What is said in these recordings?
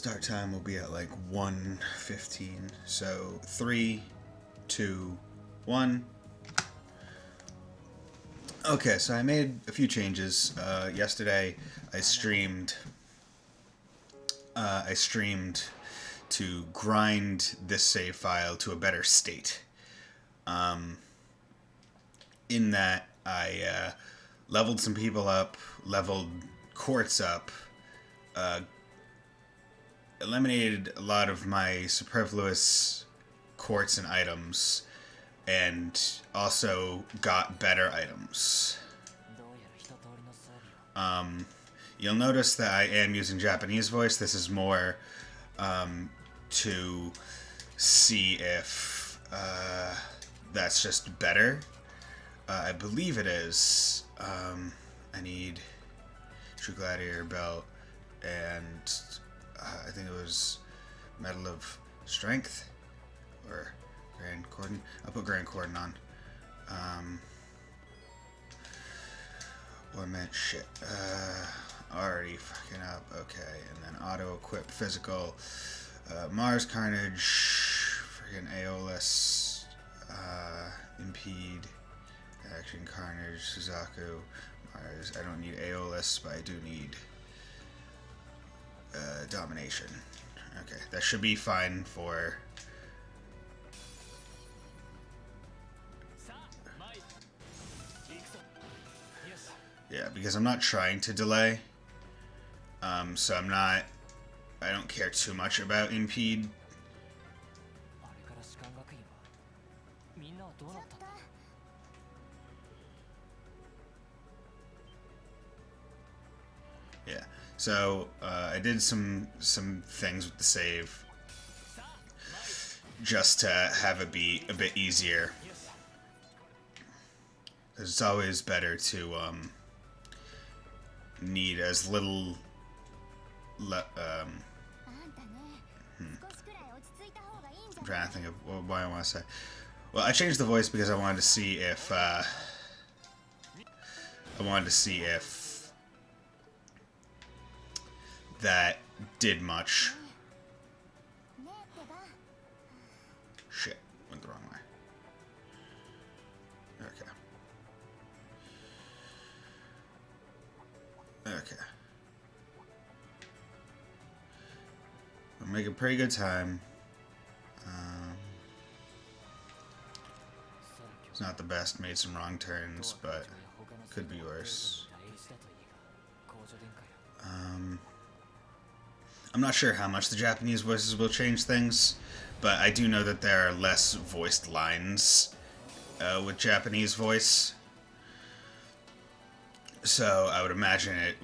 Start time will be at like 1:15. So 3, 2, 1. Okay, so I made a few changes. Yesterday, I streamed. I streamed to grind this save file to a better state. In that, I leveled some people up, leveled quartz up, eliminated a lot of my superfluous quartz and items, and also got better items. You'll notice that I am using Japanese voice. This is more to see if that's just better. I believe it is. I need True Gladiator belt and I think it was Medal of Strength or Grand Cordon. I'll put Grand Cordon on. What meant shit. Already fucking up. Okay, and then auto equip physical. Mars Carnage, freaking Aeolus, Impede, Action Carnage, Suzaku, Mars. I don't need Aeolus, but I do need Domination. Okay, that should be fine for. Yeah, because I'm not trying to delay. So I don't care too much about Impede. Yeah, so I did some things with the save just to have it be a bit easier. Because it's always better to need as little I'm trying to think of what I want to say. Well, I changed the voice because I wanted to see if that did much. Shit, went the wrong way. Okay. We're making pretty good time. It's not the best, made some wrong turns, but could be worse. I'm not sure how much the Japanese voices will change things, but I do know that there are less voiced lines with Japanese voice. So I would imagine it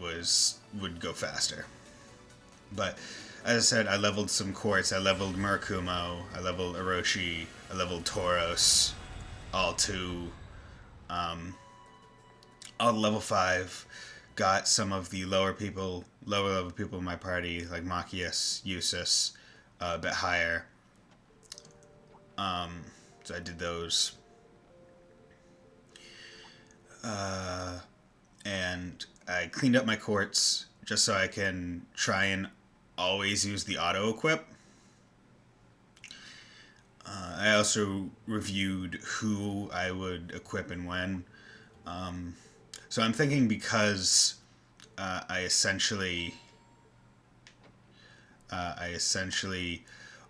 would go faster. But as I said, I leveled some quartz. I leveled Murakumo. I leveled Orochi. I leveled Tauros. All to all level 5. Got some of the lower level people in my party, like Machias, Usus, a bit higher. So I did those. And I cleaned up my quartz just so I can try and always use the auto equip. I also reviewed who I would equip and when. So I'm thinking because I essentially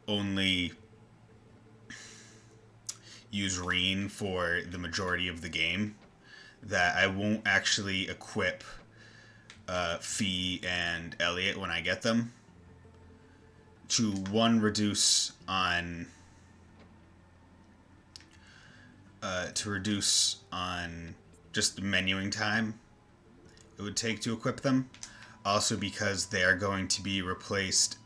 only use Reen for the majority of the game, that I won't actually equip Fee and Elliot when I get them, to reduce on just the menuing time it would take to equip them. Also because they are going to be replaced,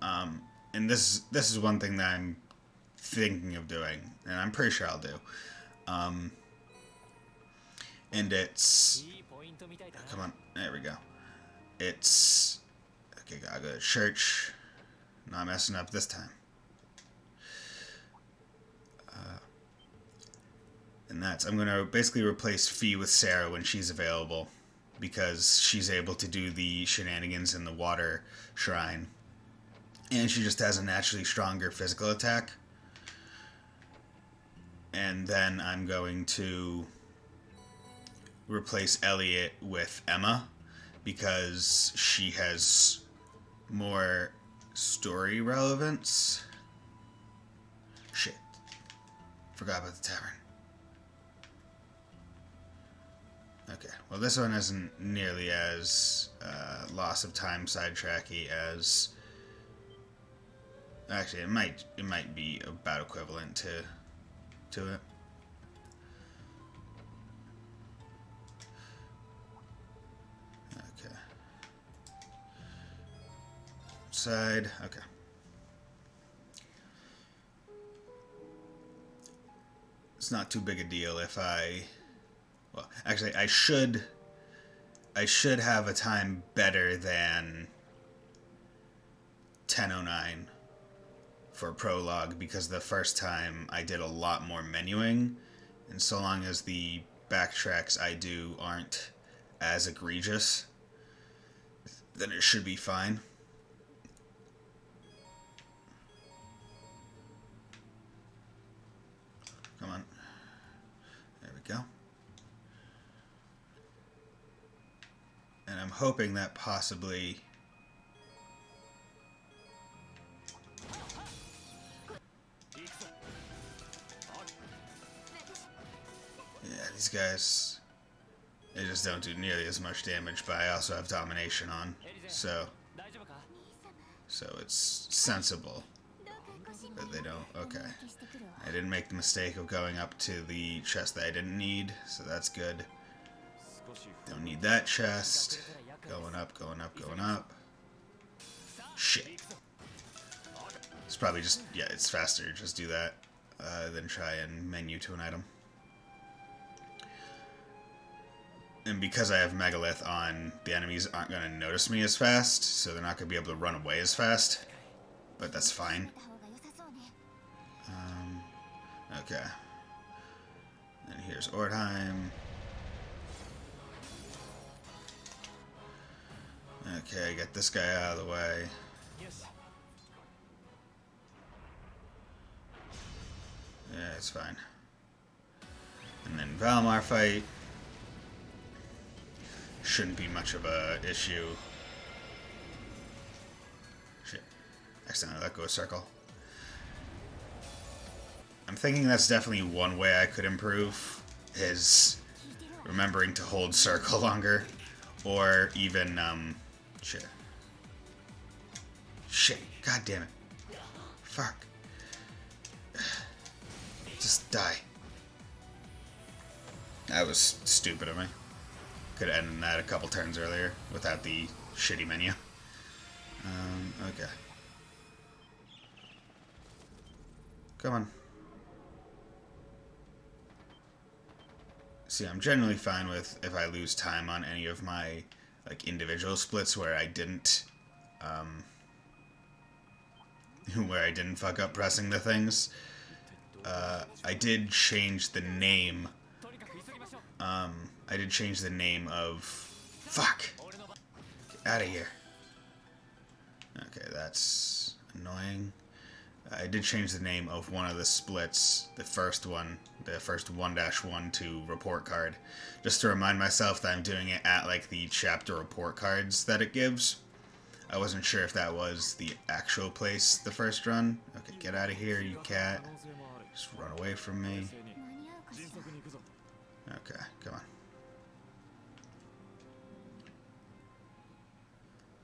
and this is one thing that I'm thinking of doing, and I'm pretty sure I'll do. And it's... Come on, there we go. It's... Okay, gotta go to church. Not messing up this time. And that's... I'm gonna basically replace Fee with Sarah when she's available, because she's able to do the shenanigans in the water shrine. And she just has a naturally stronger physical attack. And then I'm going to replace Elliot with Emma because she has more story relevance. Shit. Forgot about the tavern. Okay, well this one isn't nearly as loss of time sidetracky as... Actually, it might be about equivalent to it. Okay. Side, okay. It's not too big a deal if well, actually, I should have a time better than 10:09 for prologue because the first time I did a lot more menuing, and so long as the backtracks I do aren't as egregious, then it should be fine. Come on. There we go. And I'm hoping that possibly... Yeah, these guys, they just don't do nearly as much damage, but I also have domination on, so it's sensible that they don't. Okay. I didn't make the mistake of going up to the chest that I didn't need, so that's good. Don't need that chest. Going up, going up, going up. Shit. It's probably just, yeah, it's faster. Just do that than try and menu to an item. And because I have Megalith on, the enemies aren't going to notice me as fast, so they're not going to be able to run away as fast. But that's fine. Okay. And here's Ortheim. Okay, get this guy out of the way. Yeah, it's fine. And then Valmar fight. Shouldn't be much of a issue. Shit. Accidentally let go of circle. I'm thinking that's definitely one way I could improve, is remembering to hold circle longer. Or even, shit. Shit. God damn it. Fuck. Just die. That was stupid of me. Could have ended that a couple turns earlier without the shitty menu. Okay. Come on. See, I'm generally fine with if I lose time on any of my like individual splits where I didn't fuck up pressing the things. I did change the name. I did change the name of... Fuck! Get out of here. Okay, that's annoying. I did change the name of one of the splits, the first 1-1 to report card, just to remind myself that I'm doing it at like the chapter report cards that it gives. I wasn't sure if that was the actual place the first run. Okay, get out of here, you cat. Just run away from me. Okay, come on.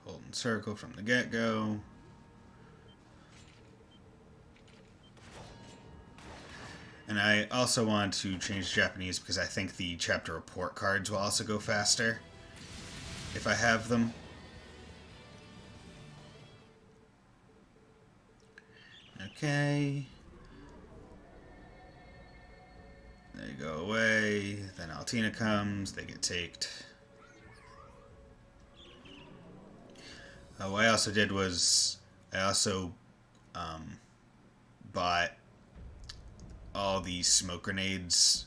Holding circle from the get-go. And I also want to change Japanese because I think the chapter report cards will also go faster if I have them. Okay. They go away. Then Altina comes. They get taked. What I also did was I also bought all the smoke grenades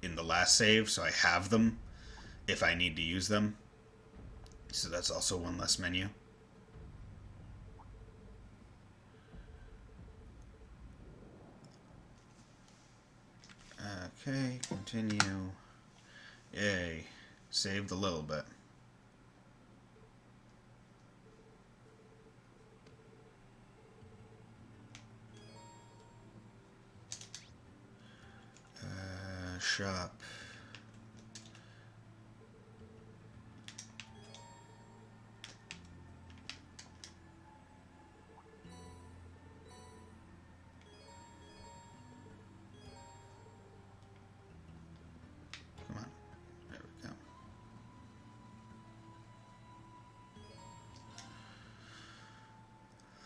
in the last save, so I have them if I need to use them. So that's also one less menu. Okay, continue. Yay. Saved a little bit. Shop. Come on. There we go.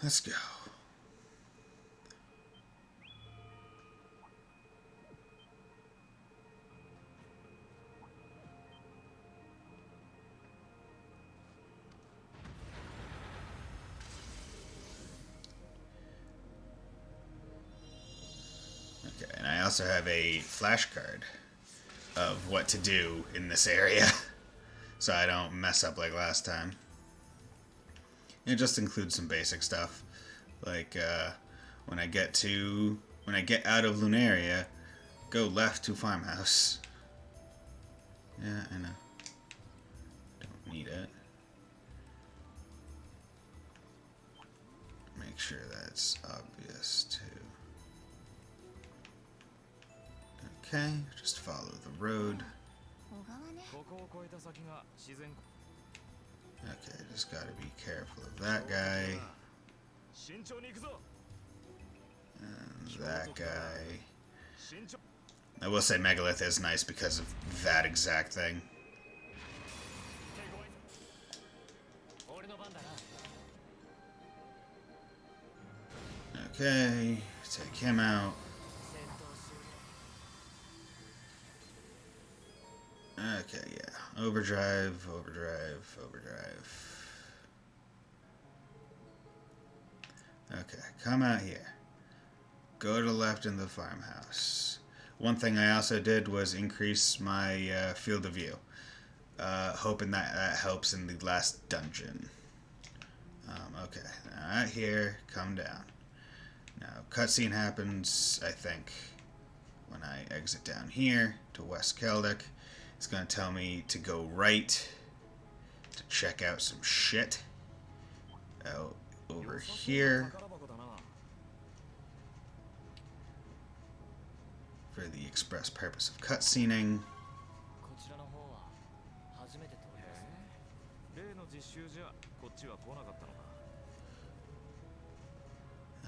Let's go. Okay, and I also have a flashcard of what to do in this area, so I don't mess up like last time. It just includes some basic stuff, like when I get out of Lunaria, go left to farmhouse. Yeah, I know. Don't need it. Make sure that's obvious too. Okay, just follow the road. Okay, just gotta be careful of that guy. And that guy. I will say Megalith is nice because of that exact thing. Okay, take him out. Okay, yeah. Overdrive, overdrive, overdrive. Okay, come out here. Go to the left in the farmhouse. One thing I also did was increase my field of view. Hoping that helps in the last dungeon. Okay, now out here, come down. Now, cutscene happens, I think, when I exit down here to West Keldic. It's going to tell me to go right to check out some shit out over here for the express purpose of cutscening.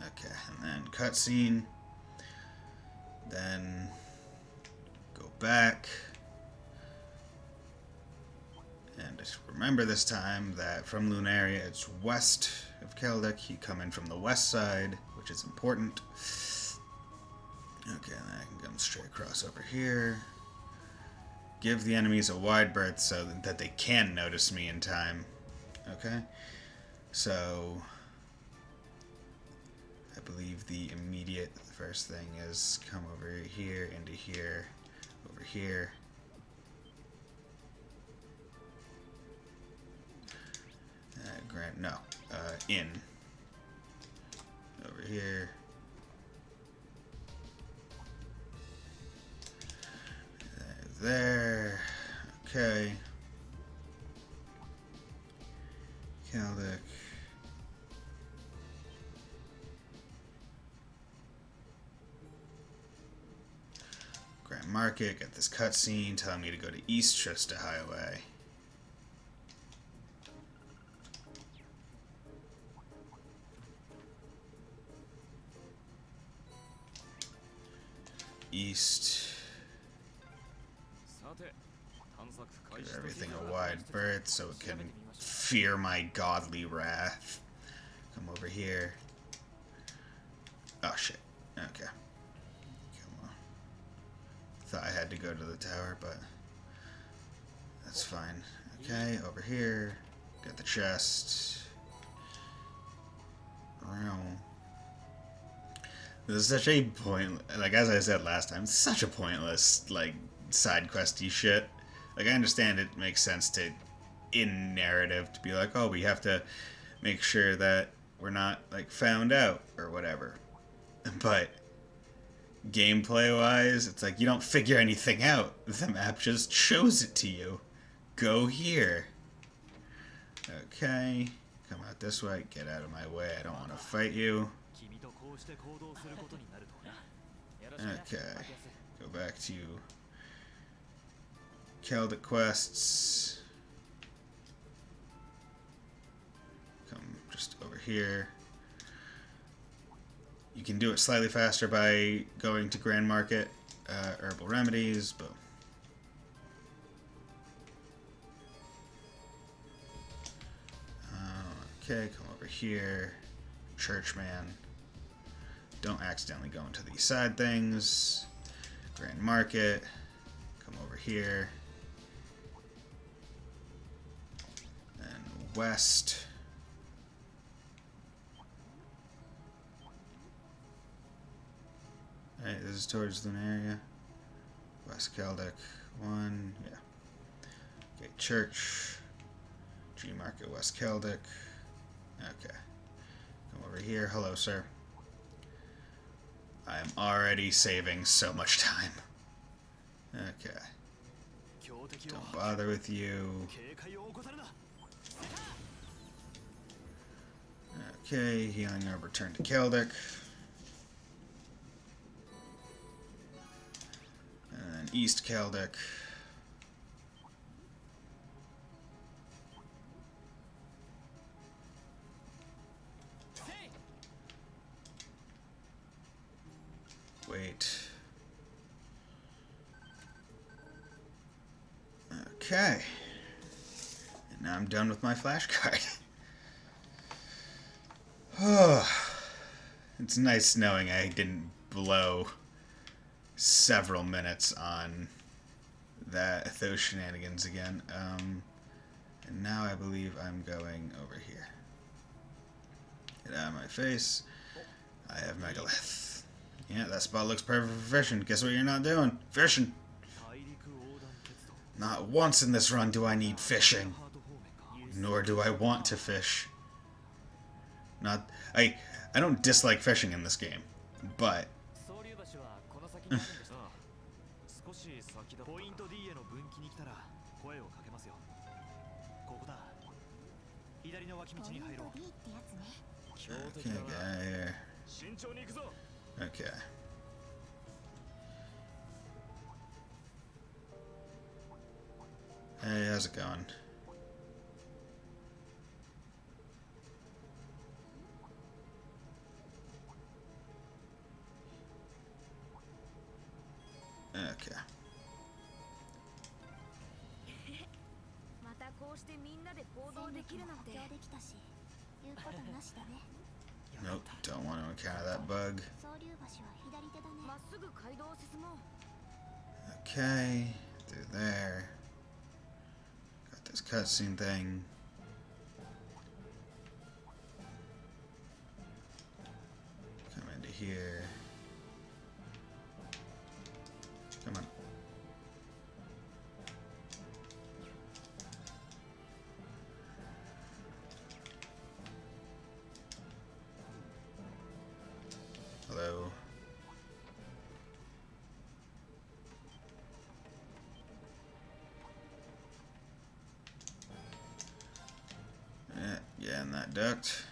Okay, and then cutscene. Then go back. And just remember this time that from Lunaria it's west of Keldic. You come in from the west side, which is important. Okay, then I can come straight across over here. Give the enemies a wide berth so that they can notice me in time. Okay? So I believe the immediate first thing is come over here, into here, over here. In. Over here. There. Okay. Keldic. Grand Market, get this cutscene telling me to go to East Trista Highway. East. Give everything a wide berth so it can fear my godly wrath. Come over here. Oh shit. Okay. Come on. Thought I had to go to the tower, but that's fine. Okay, over here. Get the chest. This is such a like as I said last time, it's such a pointless, like, side questy shit. Like, I understand it makes sense to, in narrative, to be like, oh, we have to make sure that we're not, like, found out, or whatever. But gameplay wise, it's like you don't figure anything out. The map just shows it to you. Go here. Okay. Come out this way. Get out of my way. I don't want to fight you. Okay. Go back to Celtic quests. Come just over here. You can do it slightly faster by going to Grand Market, Herbal Remedies, but okay, come over here, Churchman. Don't accidentally go into these side things. Grand Market, come over here, and west. Alright, this is towards Lunaria. West Celtic 1, yeah. Okay, Church. G Market, West Celtic. Okay. Come over here. Hello, sir. I'm already saving so much time. Okay. Don't bother with you. Okay, healing herb, return to Celtic. And then East Celtic. Wait. Okay. And now I'm done with my flashcard. Oh. It's nice knowing I didn't blow several minutes on those shenanigans again. And now I believe I'm going over here. Get out of my face. I have Megalith. Yeah, that spot looks perfect for fishing. Guess what you're not doing? Fishing. Not once in this run do I need fishing. Nor do I want to fish. I don't dislike fishing in this game, but okay, guy here. Okay. Hey, how's it going? Okay. Nope, don't want to encounter that bug. Okay, through there. Got this cutscene thing. Come into here. Come on. Hello. Yeah, and that duct.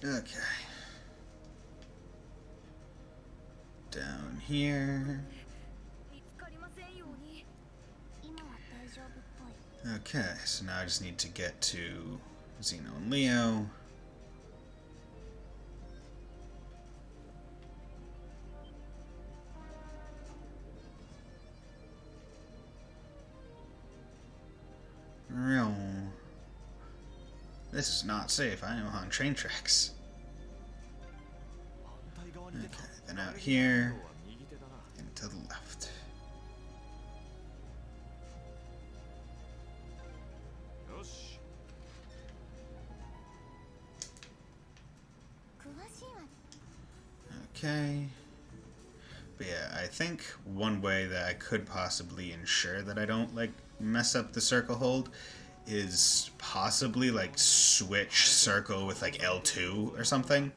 Okay. Down here. Okay, so now I just need to get to Xeno and Leo. This is not safe. I am on train tracks. Okay, then out here and to the left. Okay. But yeah, I think one way that I could possibly ensure that I don't like mess up the circle hold is possibly like switch circle with like L2 or something,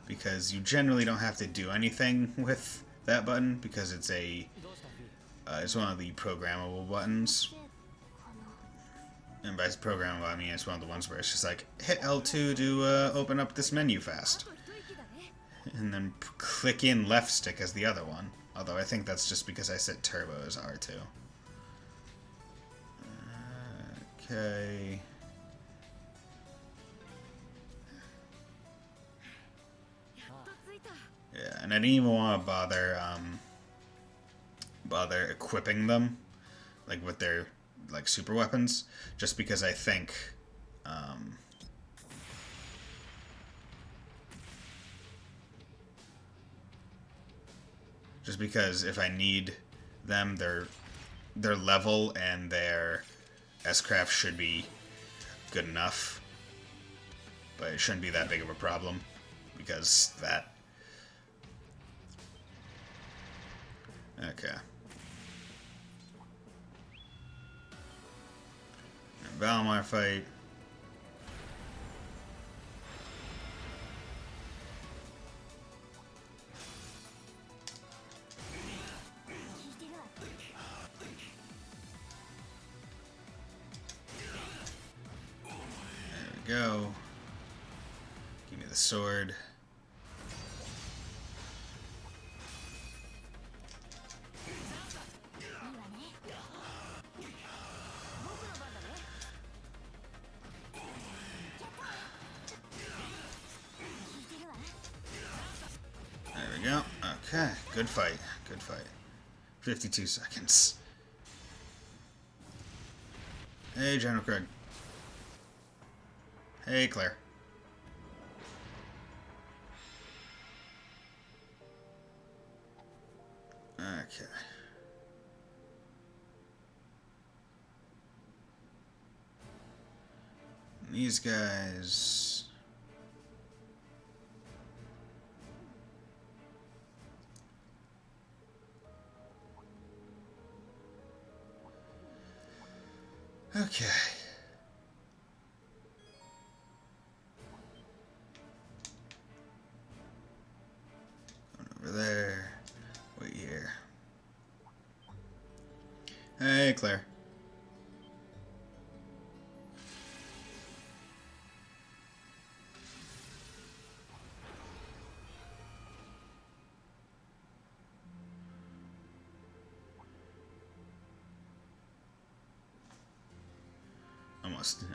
because you generally don't have to do anything with that button because it's one of the programmable buttons. And by programmable, I mean it's one of the ones where it's just like hit L2 to open up this menu fast, and then click in left stick as the other one. Although I think that's just because I set turbo as R2. Okay. Yeah, and I didn't even want to bother equipping them, like with their like super weapons, just because I think just because if I need them, their level and their S-craft should be good enough, but it shouldn't be that big of a problem because that. Okay. Valimar fight. There we go. Give me the sword. There we go. Okay, good fight. Good fight. 52 seconds. Hey, General Craig. Hey, Claire. Okay. And these guys. Okay. Going over there. Wait here. Hey, Claire.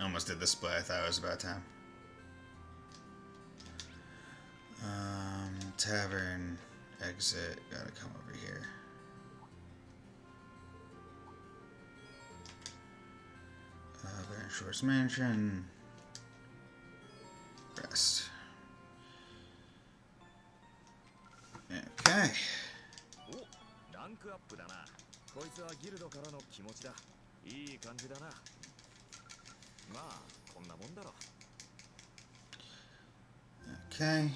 Almost did the split. I thought it was about time. Tavern, exit, gotta come over here. Baron Shores Mansion, rest. Okay. Okay.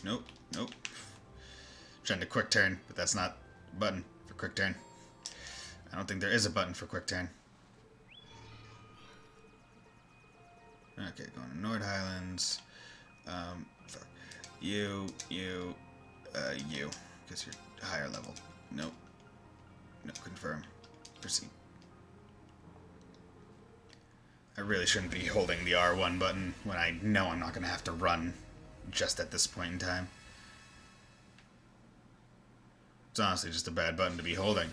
Nope, nope. Trying to quick turn, but that's not a button for quick turn. I don't think there is a button for quick turn. Okay, going to Nord Highlands. Fuck. You, because you're higher level. Nope. No, confirm. Proceed. I really shouldn't be holding the R1 button when I know I'm not going to have to run just at this point in time. It's honestly just a bad button to be holding.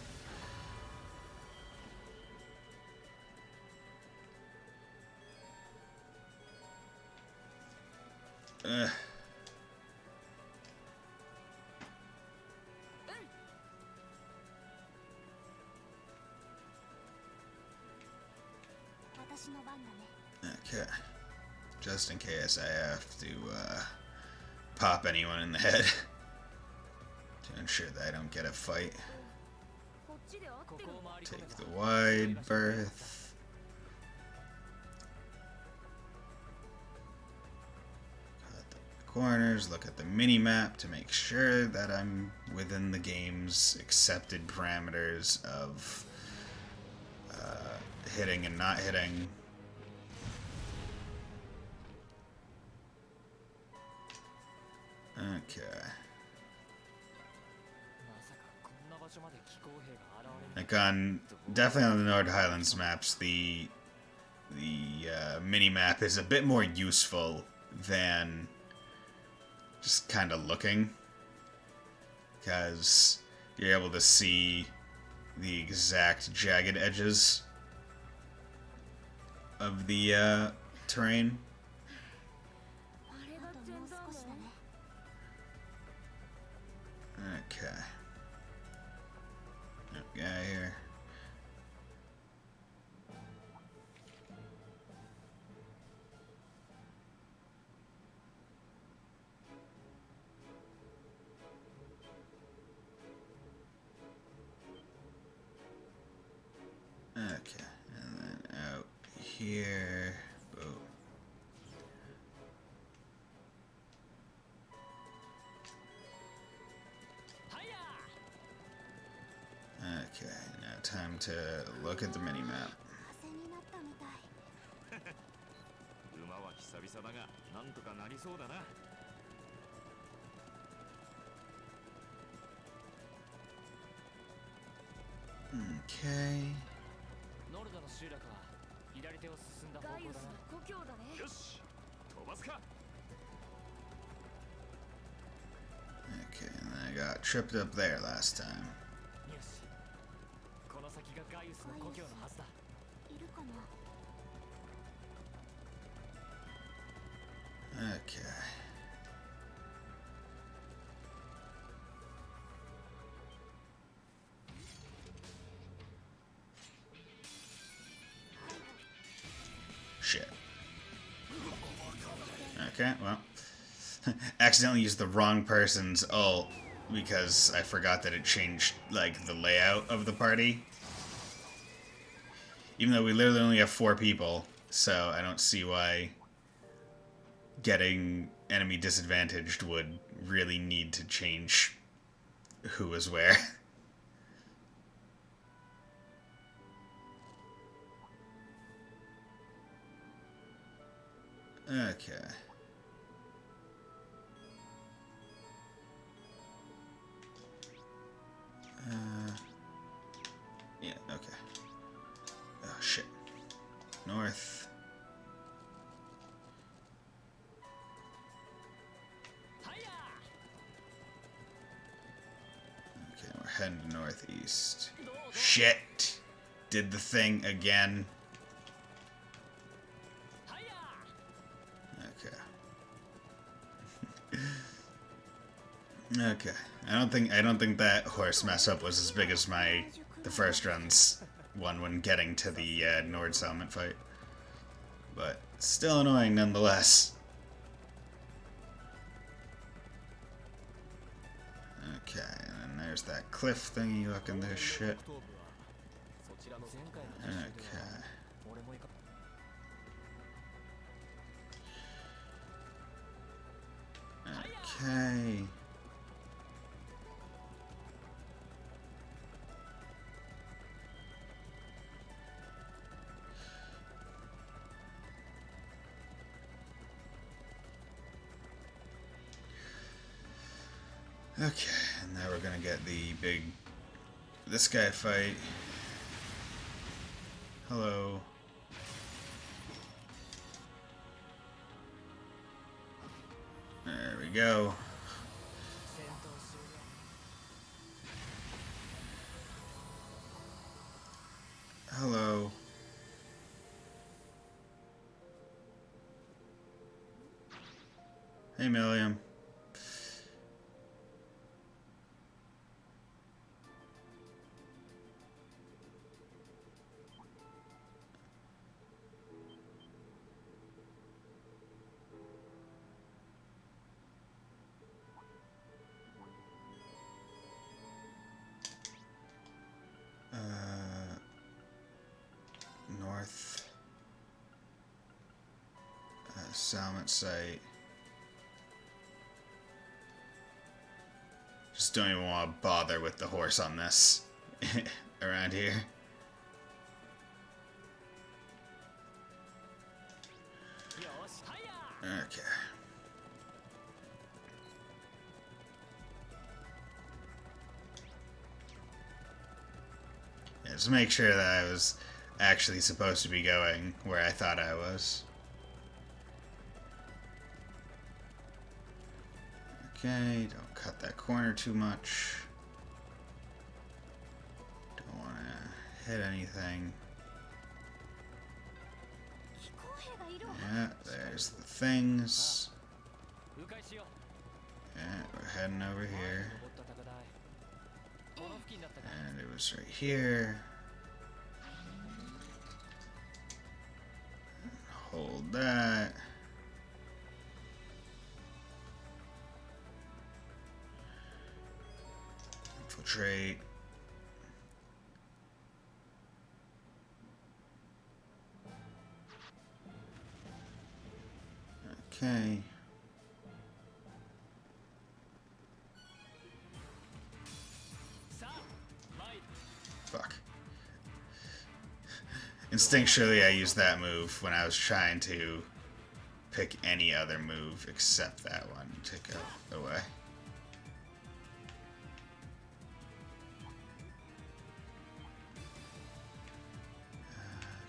Okay. Just in case I have to pop anyone in the head to ensure that I don't get a fight. Take the wide berth. Cut the corners, look at the mini-map to make sure that I'm within the game's accepted parameters of hitting and not hitting. Okay. Like definitely on the Nord Highlands maps, the mini-map is a bit more useful than just kind of looking, because you're able to see the exact jagged edges of the terrain. Okay. Guy here. Okay, and then out here. Boom. Okay, now time to look at the mini-map. Okay. Okay, and I got tripped up there last time. Okay. Shit. Okay, well. Accidentally used the wrong person's ult because I forgot that it changed, like, the layout of the party. Even though we literally only have 4 people, so I don't see why getting enemy disadvantaged would really need to change who is where. Okay. Yeah, okay. Oh, shit. North. Okay, we're heading northeast. Shit! Did the thing again. Okay. Okay. I don't think that horse mess up was as big as the first run's one when getting to the Nord settlement fight. But still annoying nonetheless. Okay, and then there's that cliff thingy looking this shit. Okay. Okay. Okay, and now we're gonna get this guy fight. Hello. There we go. Hello. Hey, Milliam. North. Salmon site. don't even want to bother with the horse on this around here. Okay. Yeah, just make sure that I was actually supposed to be going where I thought I was. Okay, don't cut that corner too much. Don't want to hit anything. Yeah, there's the things. Yeah, we're heading over here. And it was right here. Hold that. Infiltrate. Okay. Fuck. Instinctually, I used that move when I was trying to pick any other move except that one to go away.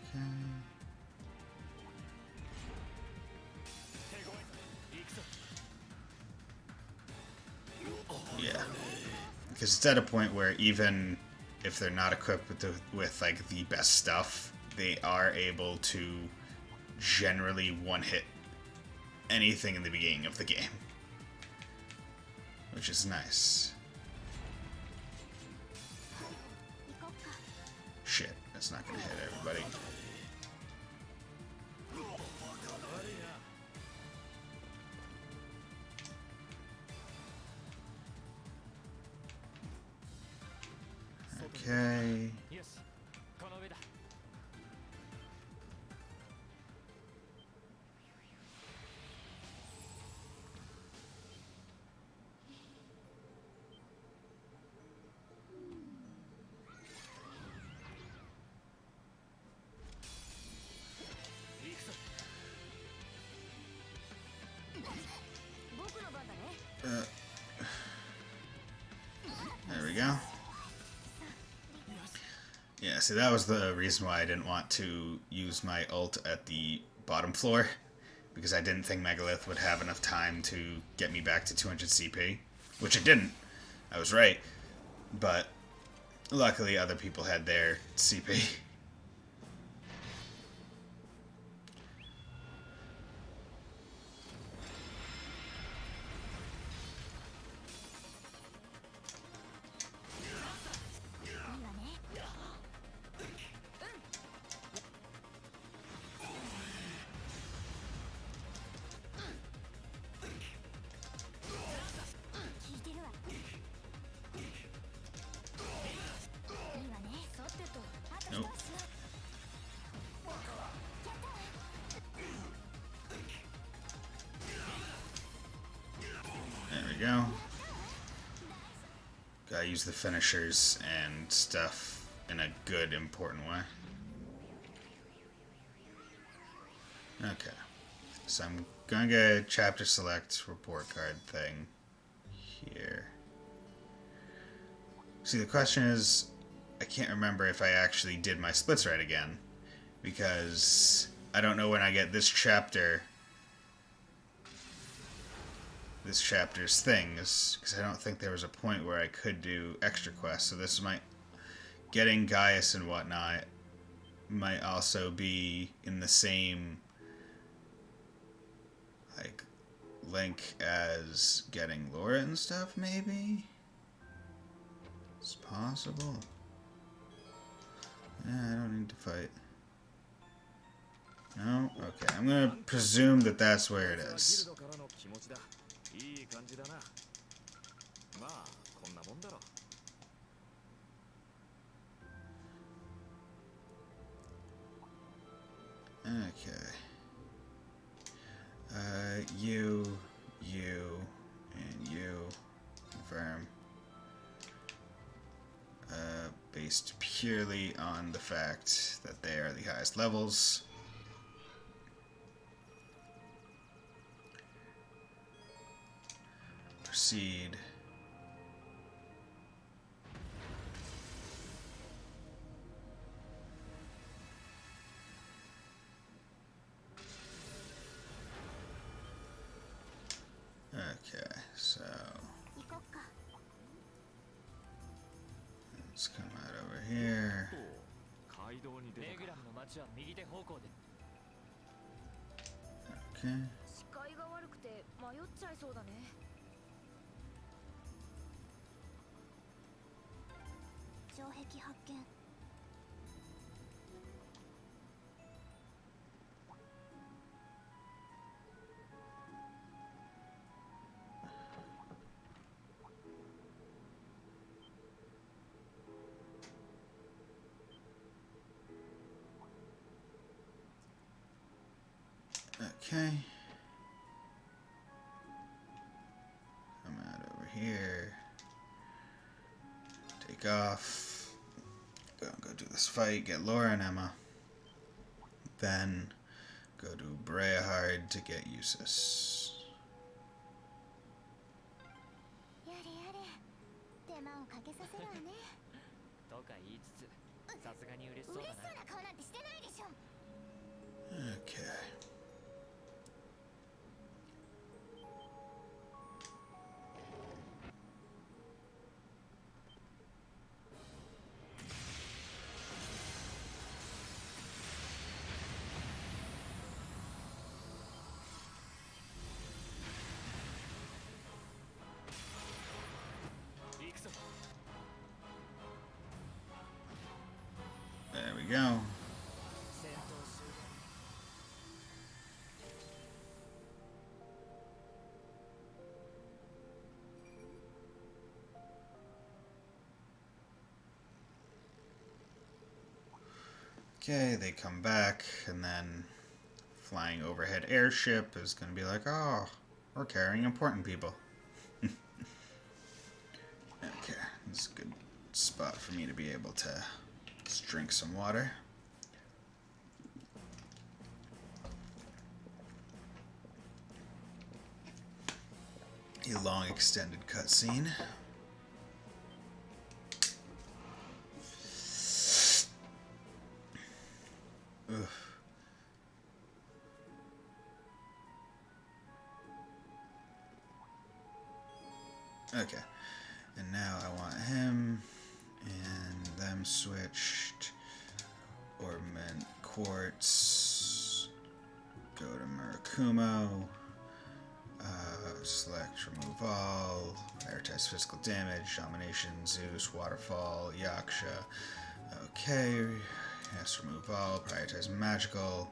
Okay. Yeah. Because it's at a point where even if they're not equipped with like the best stuff, they are able to generally one-hit anything in the beginning of the game, which is nice. Shit, that's not gonna hit everybody. Okay. There we go. Yeah, see, that was the reason why I didn't want to use my ult at the bottom floor, because I didn't think Megalith would have enough time to get me back to 200 CP, which it didn't. I was right, but luckily other people had their CP. Nope. There we go. Gotta use the finishers and stuff in a good, important way. Okay. So I'm gonna get a chapter select report card thing here. See, the question is, I can't remember if I actually did my splits right again, because I don't know when I get this chapter's things, because I don't think there was a point where I could do extra quests. So this might, getting Gaius and whatnot might also be in the same like link as getting Laura and stuff, maybe? It's possible. Yeah, I don't need to fight. No? Okay, I'm gonna presume that that's where it is. Okay. You, and you. Confirm. based purely on the fact that they are the highest levels. Proceed. Okay, so let's come out over here. Okay. 視界が悪くて迷っちゃいそうだね。障壁発見。Okay. Come out over here. Take off. Go do this fight. Get Laura and Emma. Then go to Breahard to get Eustace. やれやれ。手間をかけさせるわね。とか言いつつ、さすがに嬉しそうだな。嬉しそうな顔なんてしてないでしょ。Okay. There we go. Okay, they come back, and then flying overhead airship is going to be like, oh, we're carrying important people. Okay, this is a good spot for me to be able to just drink some water. A long extended cutscene. Ugh. Okay, and now I want him and them switched. Ornament Quartz. Go to Murakumo. Select remove all. Prioritize physical damage. Domination, Zeus, Waterfall, Yaksha. Okay. Yes, remove all. Prioritize magical.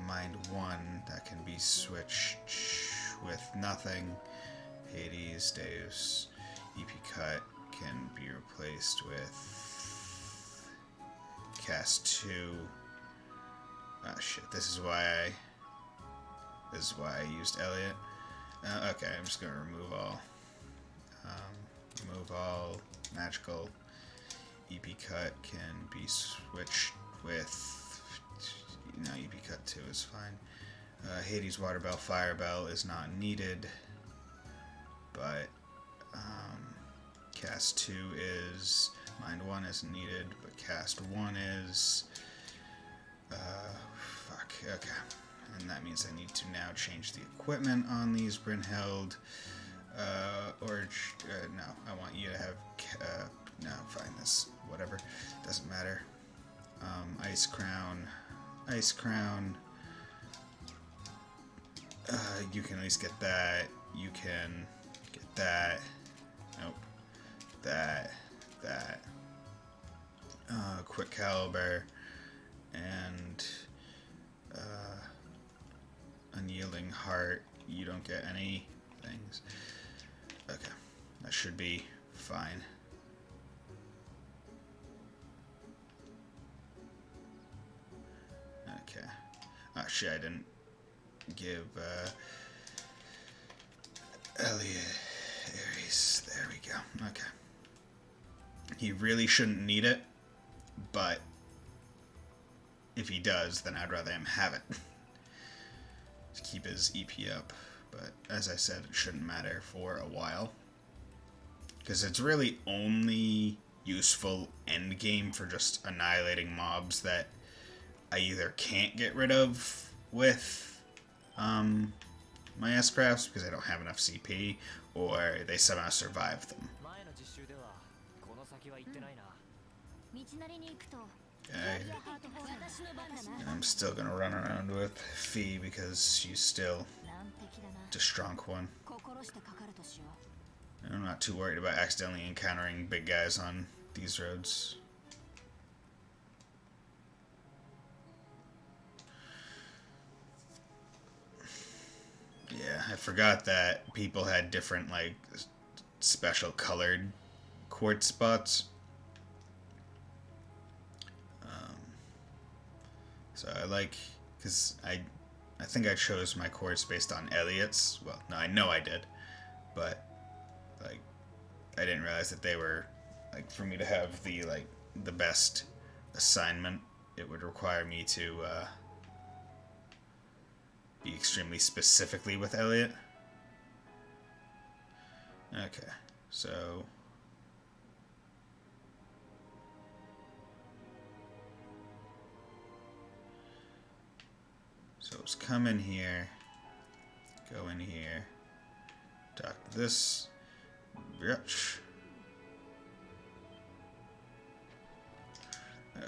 Mind 1. That can be switched with nothing. Hades, Deus. EP Cut can be replaced with Cast 2. Ah shit, this is why I used Elliot. Okay, I'm just gonna remove all. Remove all. Magical. EP Cut can be switched with... No, EP Cut 2 is fine. Hades Water Bell, Fire Bell is not needed. But Cast 2 is... Mind 1 isn't needed, but Cast 1 is... Fuck, okay. And that means I need to now change the equipment on these Brynhild. No, I want you to have... no, fine, this, whatever. Doesn't matter. Ice Crown. Ice Crown. You can at least get that. You can get that. Nope. That. Quick Caliber. And... Unyielding Heart. You don't get any things. Okay. That should be fine. Okay. Oh shit, I didn't give Elliot Ares. There we go. Okay. He really shouldn't need it, but if he does, then I'd rather him have it to keep his EP up. But as I said, it shouldn't matter for a while, because it's really only useful endgame for just annihilating mobs that I either can't get rid of with my S-Crafts because I don't have enough CP, or they somehow survive them. Okay. And I'm still gonna run around with Fee because she's still the strong one. And I'm not too worried about accidentally encountering big guys on these roads. Yeah, I forgot that people had different, like, special colored quartz spots. So I like, because I think I chose my quartz based on Elliot's. Well, no, I know I did, but like I didn't realize that they were, like, for me to have the best assignment, it would require me to be extremely specifically with Elliot. Okay, so let's come in here, go in here, talk to this bitch.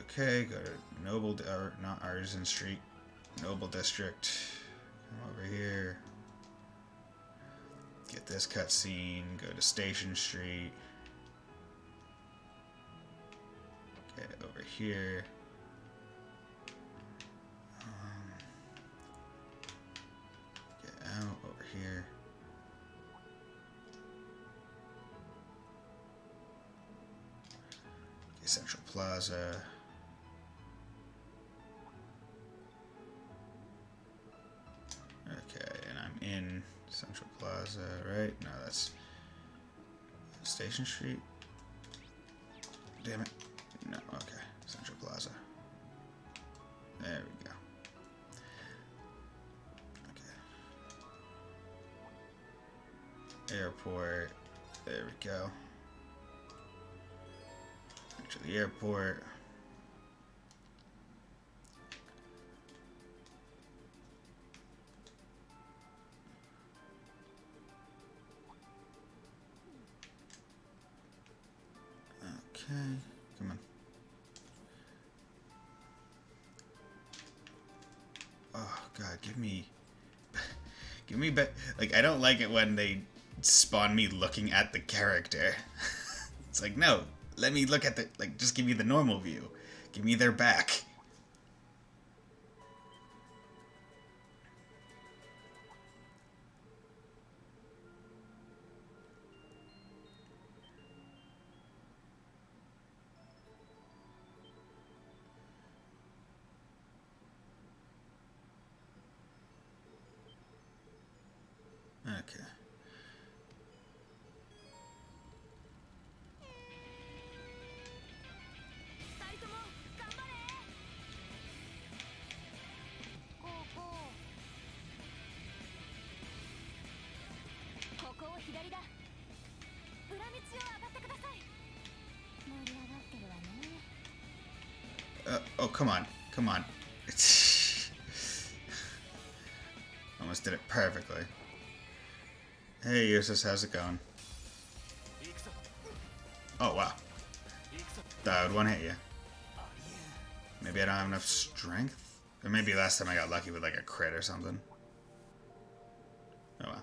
Okay, go to Noble, or not Artisan Street, Noble District. Come over here. Get this cutscene. Go to Station Street. Get over here. Get out over here. Get Central Plaza. Okay, and I'm in Central Plaza, right? No, that's Station Street. Damn it. No, okay. Central Plaza. There we go. Okay. Airport. There we go. Enter the airport. Okay, come on. Oh God, give me like, I don't like it when they spawn me looking at the character. It's like, no, let me look at the, like, just give me the normal view. Give me their back. Okay. Oh, come on. Come on. Almost did it perfectly. Hey, Eustace, how's it going? Oh, wow. Thought I would one hit you. Maybe I don't have enough strength? Or maybe last time I got lucky with, like, a crit or something. Oh, well.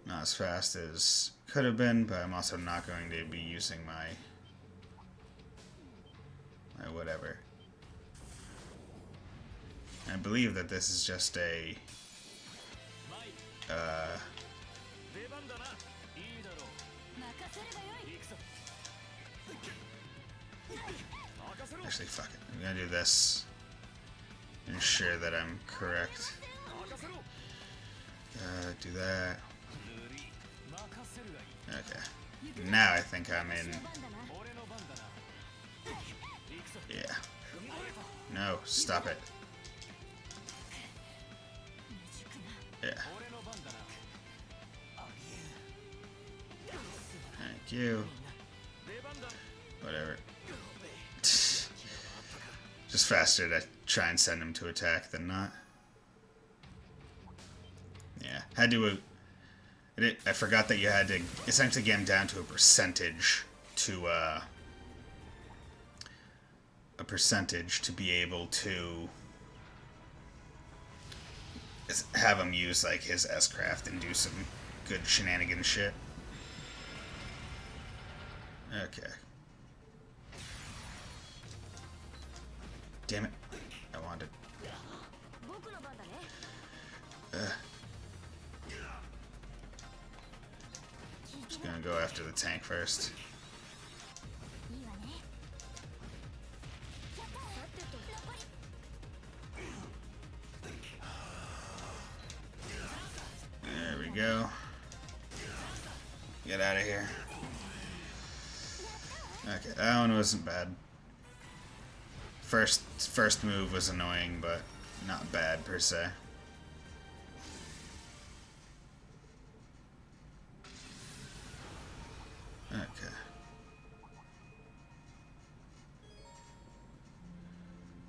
Not as fast as could have been, but I'm also not going to be using my whatever. I believe that this is just a actually, fuck it. I'm gonna do this. Ensure that I'm correct. Do that. Okay. Now I think I'm in. Yeah. No, stop it. Yeah. Thank you. Whatever. Just faster to try and send him to attack than not. Yeah. Had to. I forgot that you had to essentially get him down to a percentage to be able to have him use like his S-craft and do some good shenanigan shit. Okay. Damn it. I wanted. Just gonna go after the tank first. There we go. Get out of here. Okay, that one wasn't bad. First move was annoying, but not bad per se. Okay.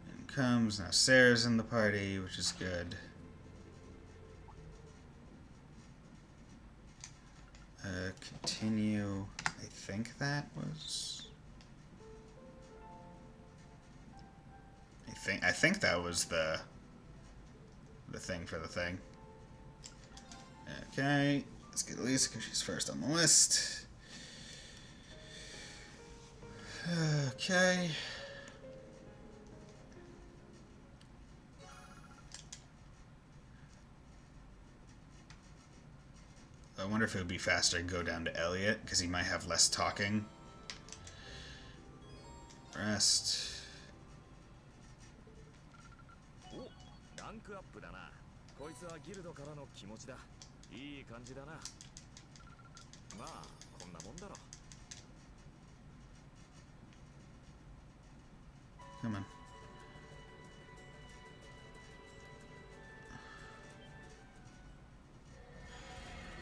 In comes, now Sarah's in the party, which is good. Continue. I think that was. I think that was the thing for the thing. Okay, let's get Lisa because she's first on the list. Okay. I wonder if it would be faster to go down to Elliot, because he might have less talking. Rest. Come on.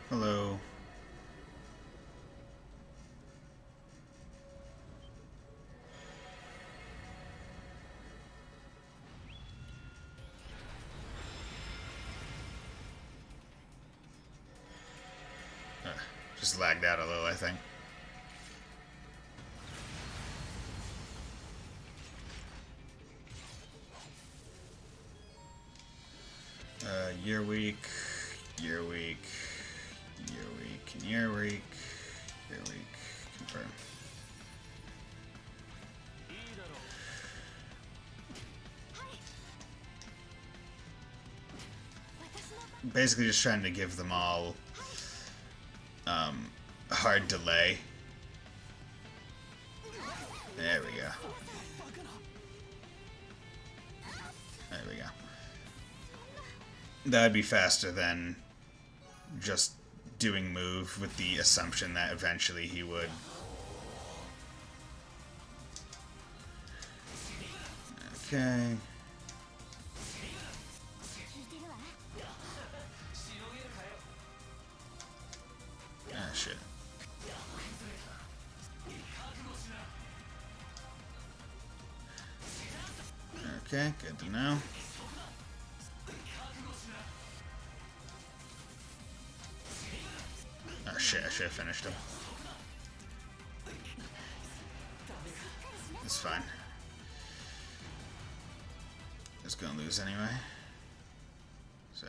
Hello. Just lagged out a little, I think. You're weak. You're weak. You're weak. And you're weak. You're weak. Confirm. Basically just trying to give them all a hard delay. There we go. There we go. That would be faster than just doing move with the assumption that eventually he would. Okay. Ah, shit. Okay, good to know. Oh shit, I should have finished him. It's fine. Just gonna lose anyway. So.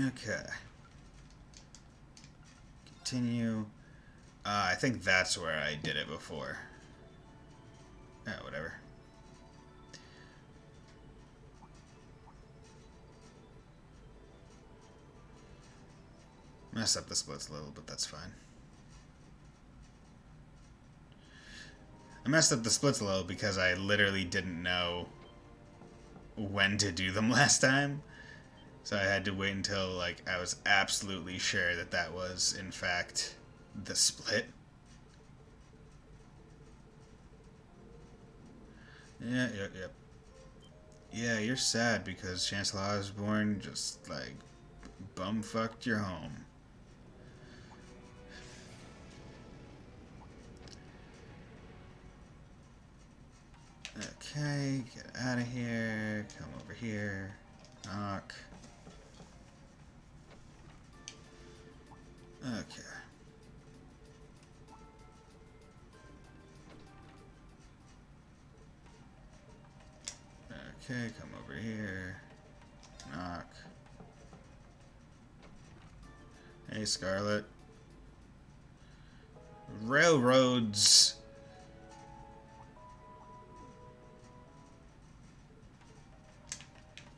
Okay. Continue. I think that's where I did it before. Oh, whatever. Mess up the splits a little, but that's fine. messed up the splits a little because I literally didn't know when to do them last time. So I had to wait until, like, I was absolutely sure that that was, in fact, the split. Yep. Yeah, you're sad because Chancellor Osborne just, like, bumfucked your home. Okay, get out of here. Come over here. Knock. Okay. Okay, come over here. Knock. Hey, Scarlet. Railroads.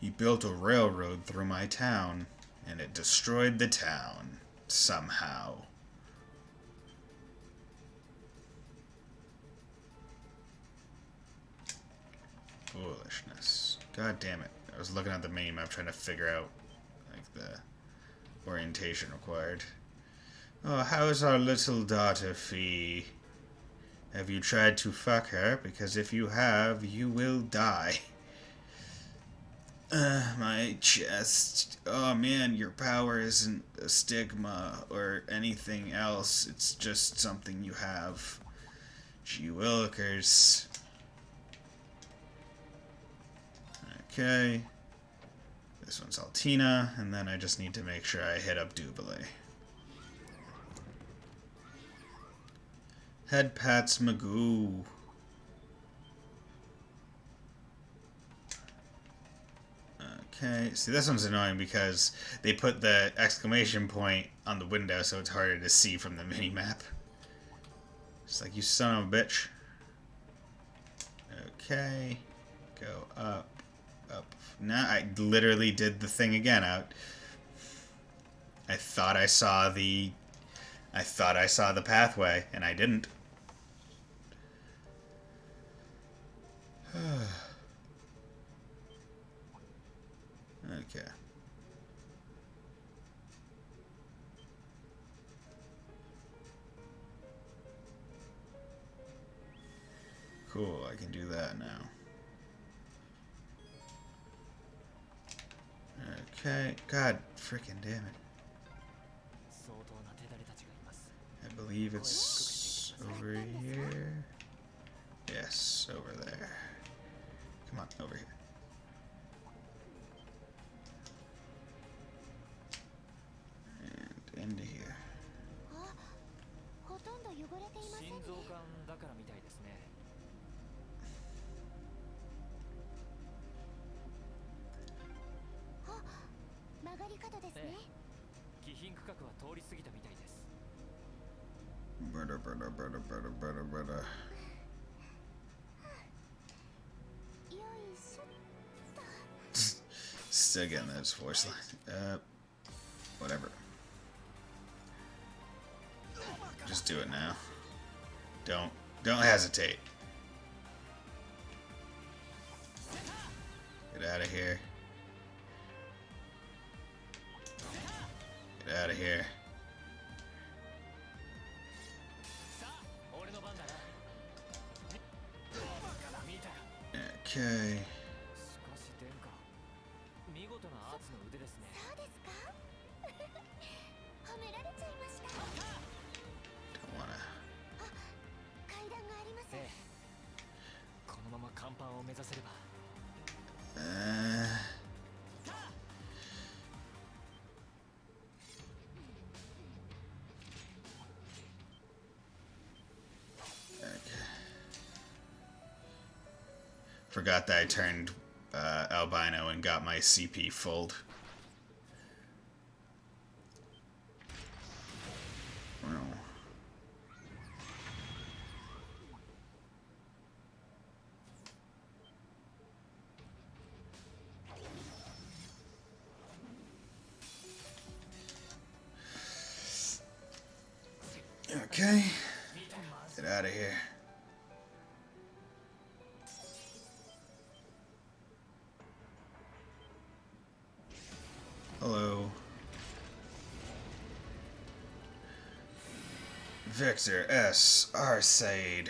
He built a railroad through my town, and it destroyed the town. Somehow. Foolishness. God damn it. I was looking at the mini map trying to figure out, like, the orientation required. Oh, how's our little daughter Fee? Have you tried to fuck her? Because if you have, you will die. My chest. Oh man, your power isn't a stigma or anything else. It's just something you have. Gee willikers. Okay. This one's Altina, and then I just need to make sure I hit up Dubile. Head pats Magoo. Okay, see this one's annoying because they put the exclamation point on the window so it's harder to see from the mini-map. It's like, you son of a bitch. Okay, go up, up. Now I literally did the thing again. I thought I saw the pathway, and I didn't. Okay. Cool, I can do that now. Okay, god freaking damn it. I believe it's over here. Yes, over there. Come on, over here. And into here. Brother. Still getting those voice lines. Whatever. Just do it now. Don't hesitate. Get out of here. Get out of here. Okay. Don't wanna. Forgot that I turned albino and got my CP fulled. Okay. Get out of here. Hello. Victor S. Arcade.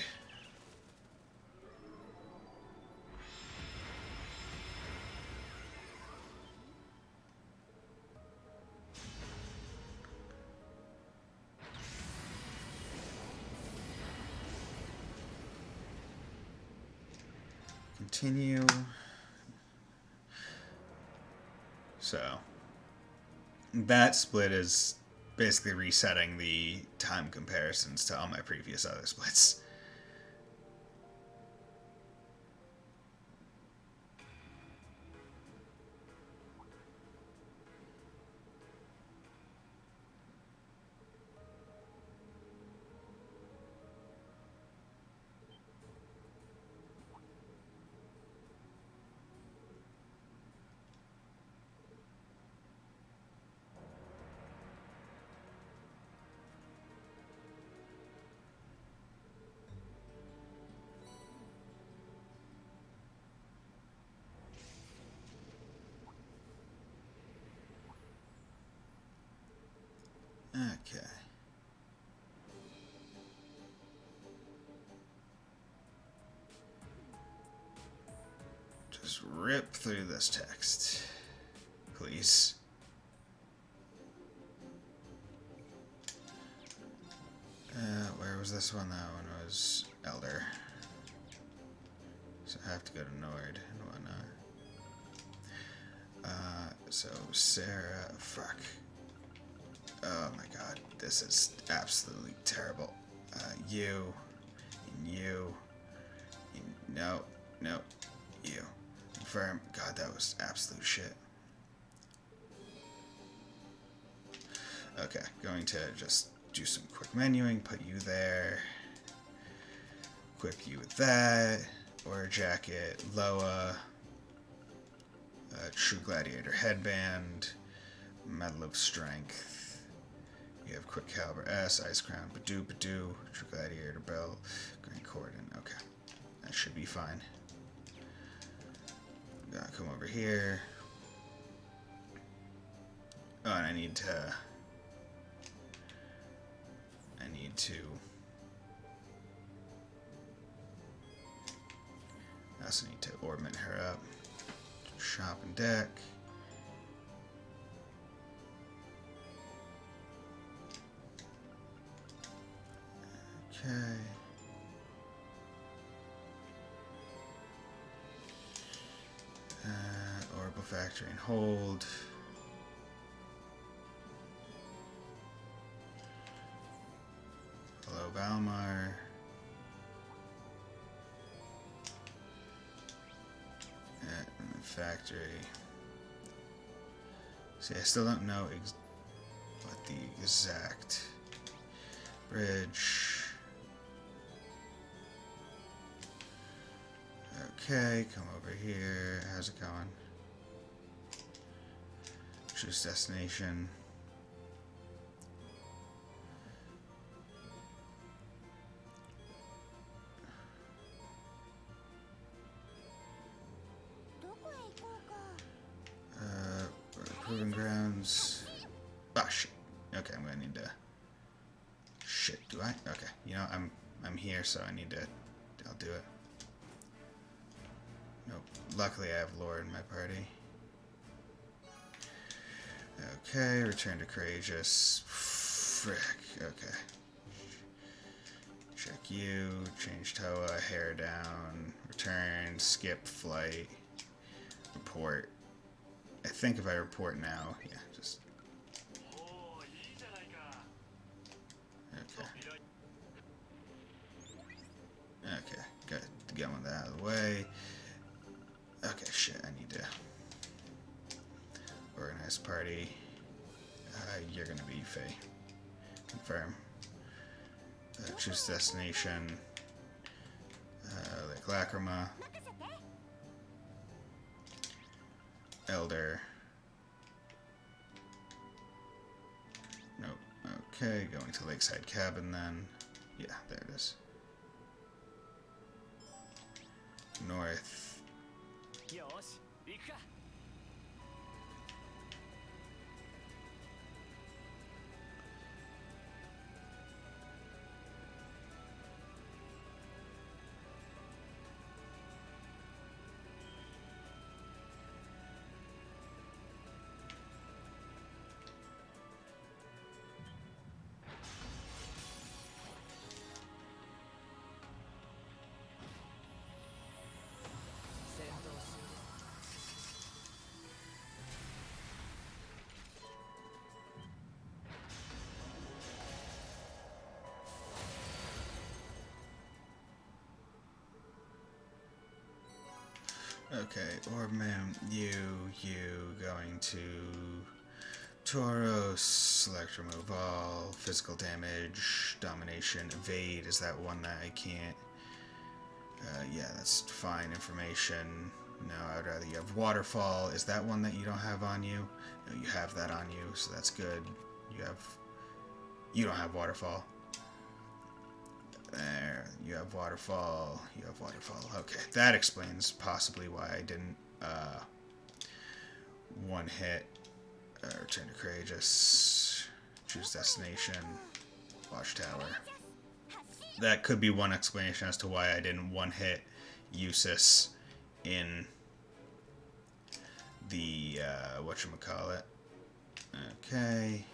Continue. So, that split is basically resetting the time comparisons to all my previous other splits. Okay. Just rip through this text, please. Where was this one? That one was Elder. So I have to go to Nord and whatnot. So Sarah, fuck. Oh my god, this is absolutely terrible. You, and you, and no, you. Confirm. God, that was absolute shit. Okay, going to just do some quick menuing, put you there. Equip you with that. Order jacket, Loa. True Gladiator headband. Medal of Strength. You have Quick Caliber S, Ice Crown, Badoo, True Gladiator belt, Green Cordon. Okay, that should be fine. Gotta come over here. Oh, and I need to I also need to ornament her up. Shop and deck. Okay. Orbital Factory and hold. Hello, Valmar. And the factory. See, I still don't know what the exact bridge. Okay, come over here. How's it going? Choose destination. Proving grounds. Oh shit. Okay, I'm gonna need to. Shit, do I? Okay, you know I'm here, so I need to. I'll do it. Nope. Luckily, I have lore in my party. Okay, return to Courageous. Frick. Okay. Check you. Change Toa. Hair down. Return. Skip flight. Report. I think if I report now, yeah, just. Okay. Okay, got to get one of that out of the way. Okay, shit, I need to organize party. You're gonna be Faye. Confirm. Choose destination. Lake Lacrima. Elder. Nope. Okay, going to Lakeside Cabin then. Yeah, there it is. North. Okay, Orbman, you going to Tauros, select remove all, physical damage, domination, evade, is that one that I can't? Yeah, that's fine information. No, I'd rather you have waterfall. Is that one that you don't have on you? No, you have that on you, so that's good. You don't have waterfall. There, you have waterfall. You have waterfall. Okay, that explains possibly why I didn't one hit. Return to Courageous. Choose destination. Watchtower. That could be one explanation as to why I didn't one hit Usis in the whatchamacallit. Okay.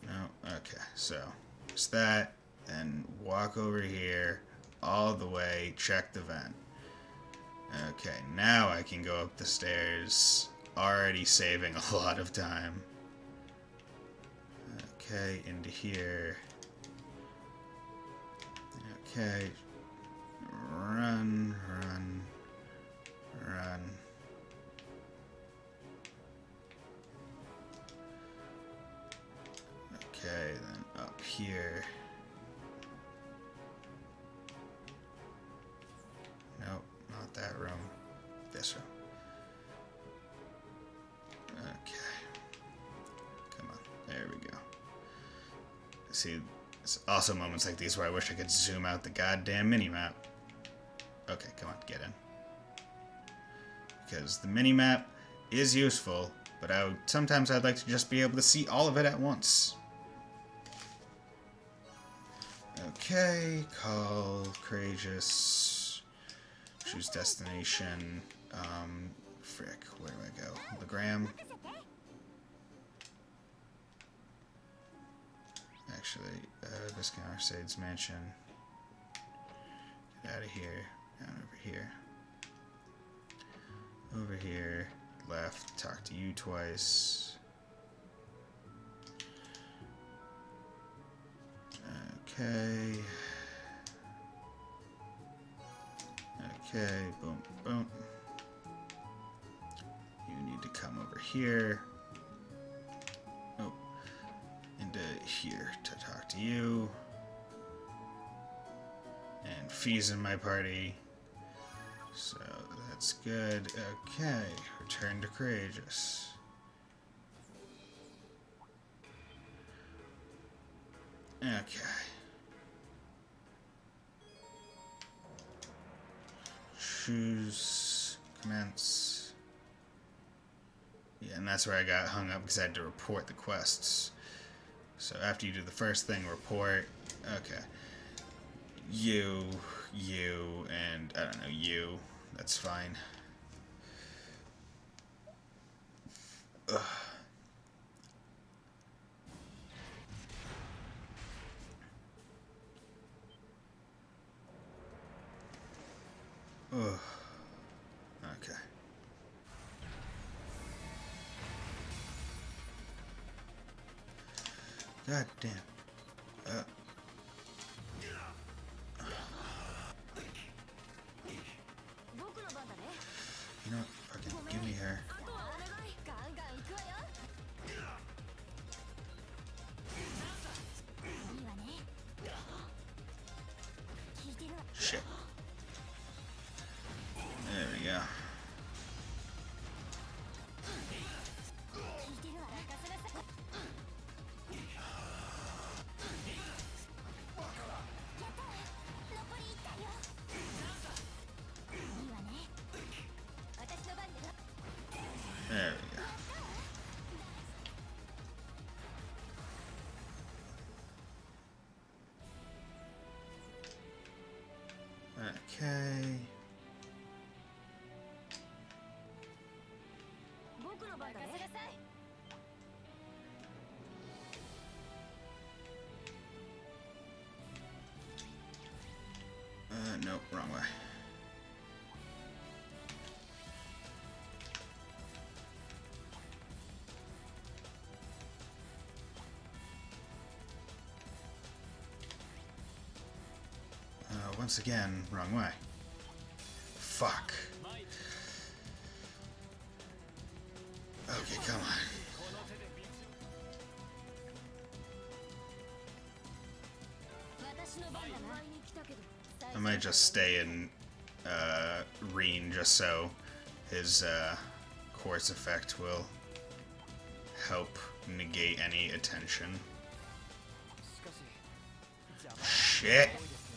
No, okay, so it's that, then walk over here all the way, check the vent. Okay, now I can go up the stairs, already saving a lot of time. Okay, into here. Okay, run, run, run. Okay, then up here. Nope, not that room. This room. Okay. Come on. There we go. See, it's also moments like these where I wish I could zoom out the goddamn minimap. Okay, come on, get in. Because the minimap is useful, but sometimes I'd like to just be able to see all of it at once. Okay, call Courageous. Choose destination. Frick, where do I go? Legram. Actually, Viscount Arsade's mansion. Get out of here. Down over here. Over here. Left. Talk to you twice. Okay. Okay, boom, boom. You need to come over here. Oh, into here to talk to you. And Fee's in my party. So that's good. Okay, return to Courageous. Okay. Choose, commence. Yeah, and that's where I got hung up because I had to report the quests. So after you do the first thing, report. Okay. You, and I don't know, you. That's fine. Ugh. Ugh. Okay. God damn. You know what? Fucking give me her. Shit. There we go. There we go. Okay. Nope, wrong way. once again, wrong way. Fuck. Okay, come on. I might just stay in Reen just so his course effect will help negate any attention. Shit!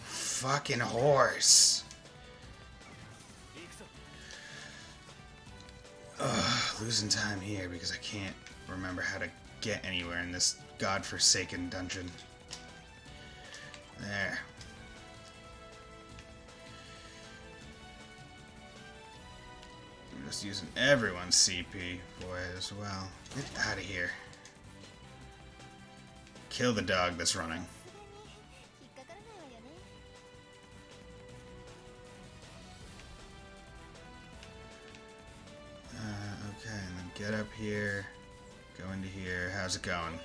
Fucking horse! Ugh, losing time here because I can't remember how to get anywhere in this godforsaken dungeon. There. I'm just using everyone's CP for it as well. Get out of here. Kill the dog that's running. Okay, and then get up here. Go into here. How's it going?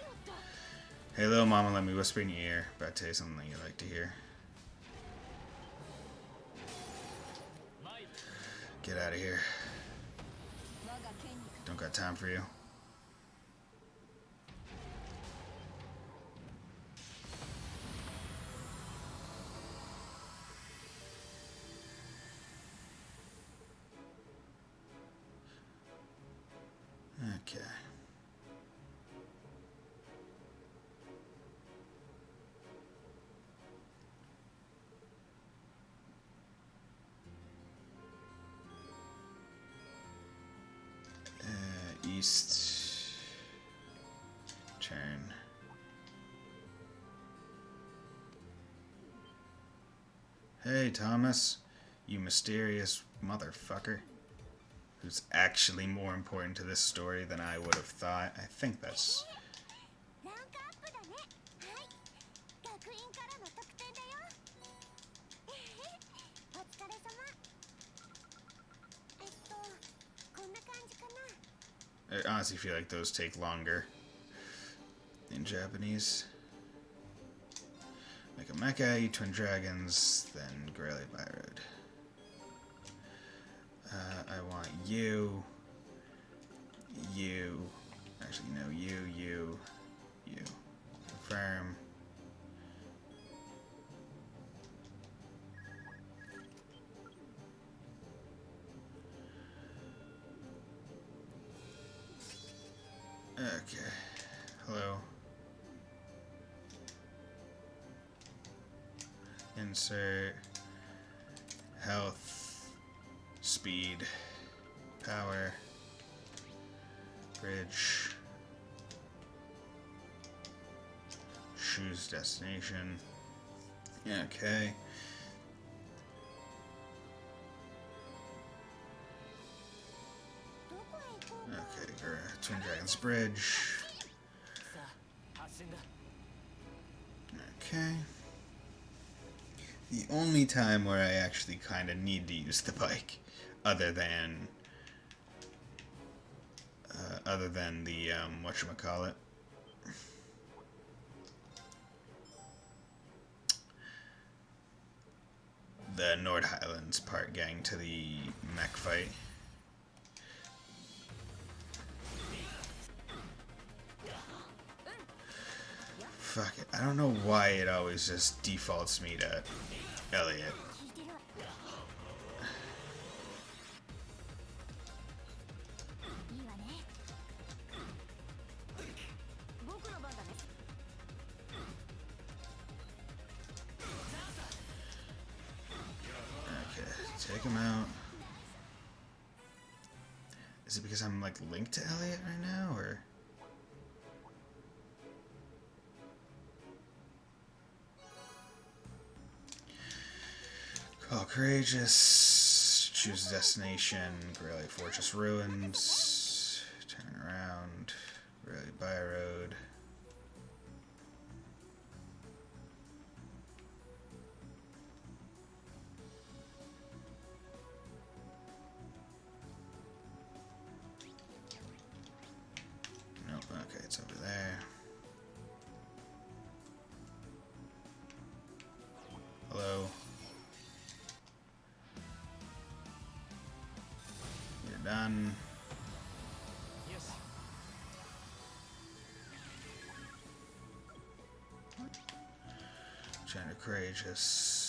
Hey, little mama, let me whisper in your ear. About to tell you something you like to hear. Get out of here. Don't got time for you. Okay. East turn. Hey, Thomas, you mysterious motherfucker. Who's actually more important to this story than I would have thought. I think that's... I honestly feel like those take longer in Japanese. Make a mecha, eat twin dragons, then Grayle by road. I want you. Actually, no, you. Confirm. Okay. Hello. Insert. Health. Speed. Power. Bridge. Choose destination. Okay. Okay, Twin Dragons Bridge. Okay. The only time where I actually kind of need to use the bike, other than the whatchamacallit, the Nord Highlands part getting to the mech fight. Fuck it. I don't know why it always just defaults me to Elliot. Okay, take him out. Is it because I'm like linked to Elliot right now, or? Call Courageous, choose destination, Grayle Fortress Ruins, turn around, Grayle by road. Nope, okay, it's over there. Hello. on. Trying to courageous.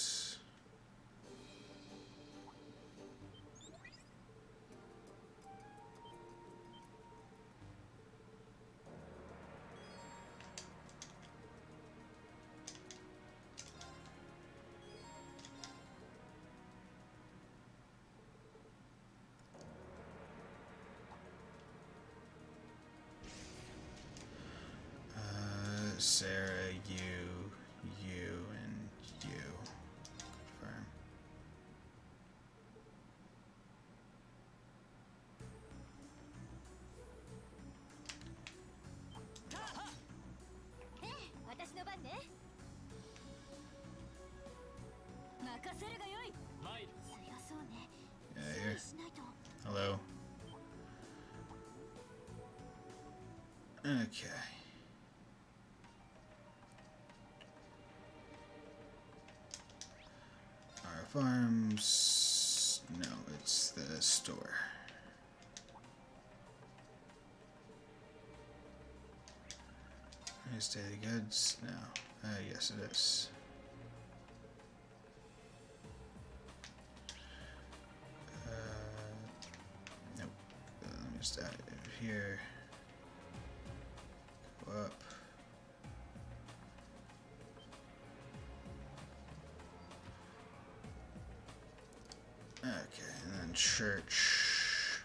Sarah, you, and you. Confirm. Yeah, here. Hello. Okay. Our farms. No, it's the store. Is daily goods? No. Yes, it is. Nope. Let me just add it over here. Go up. Okay, and then church.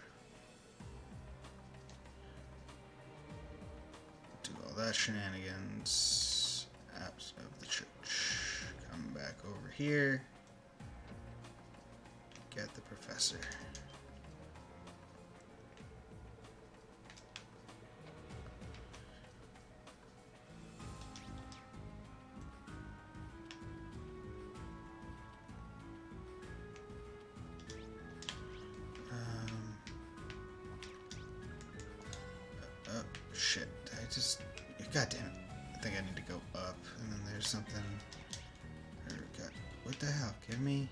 Do all that shenanigans. Apps of the church. Come back over here. Get the professor. Oh, shit. God damn it. I think I need to go up, and then there's something. What the hell? Give me.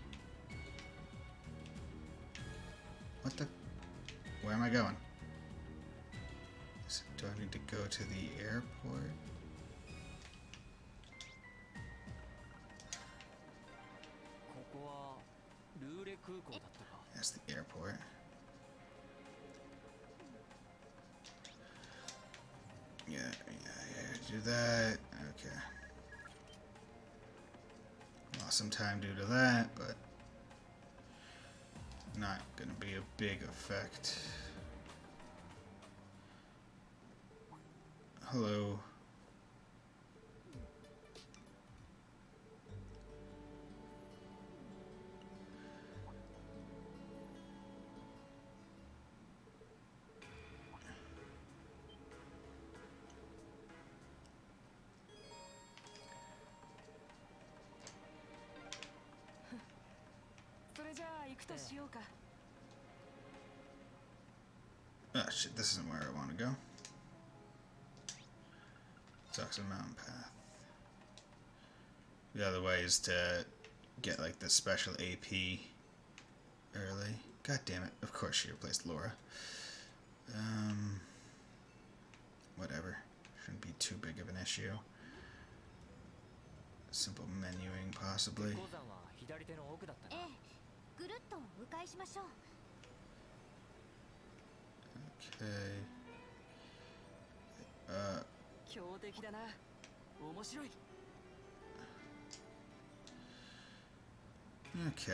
What the? Where am I going? Do I need to go to the airport? That's the airport. Yeah, do that. Okay. Lost some time due to that, but not gonna be a big effect. Hello. Oh shit, this isn't where I want to go. Sucks a mountain path. The other way is to get like the special AP early. God damn it, of course she replaced Laura. Whatever. Shouldn't be too big of an issue. Simple menuing, possibly. Okay. Okay.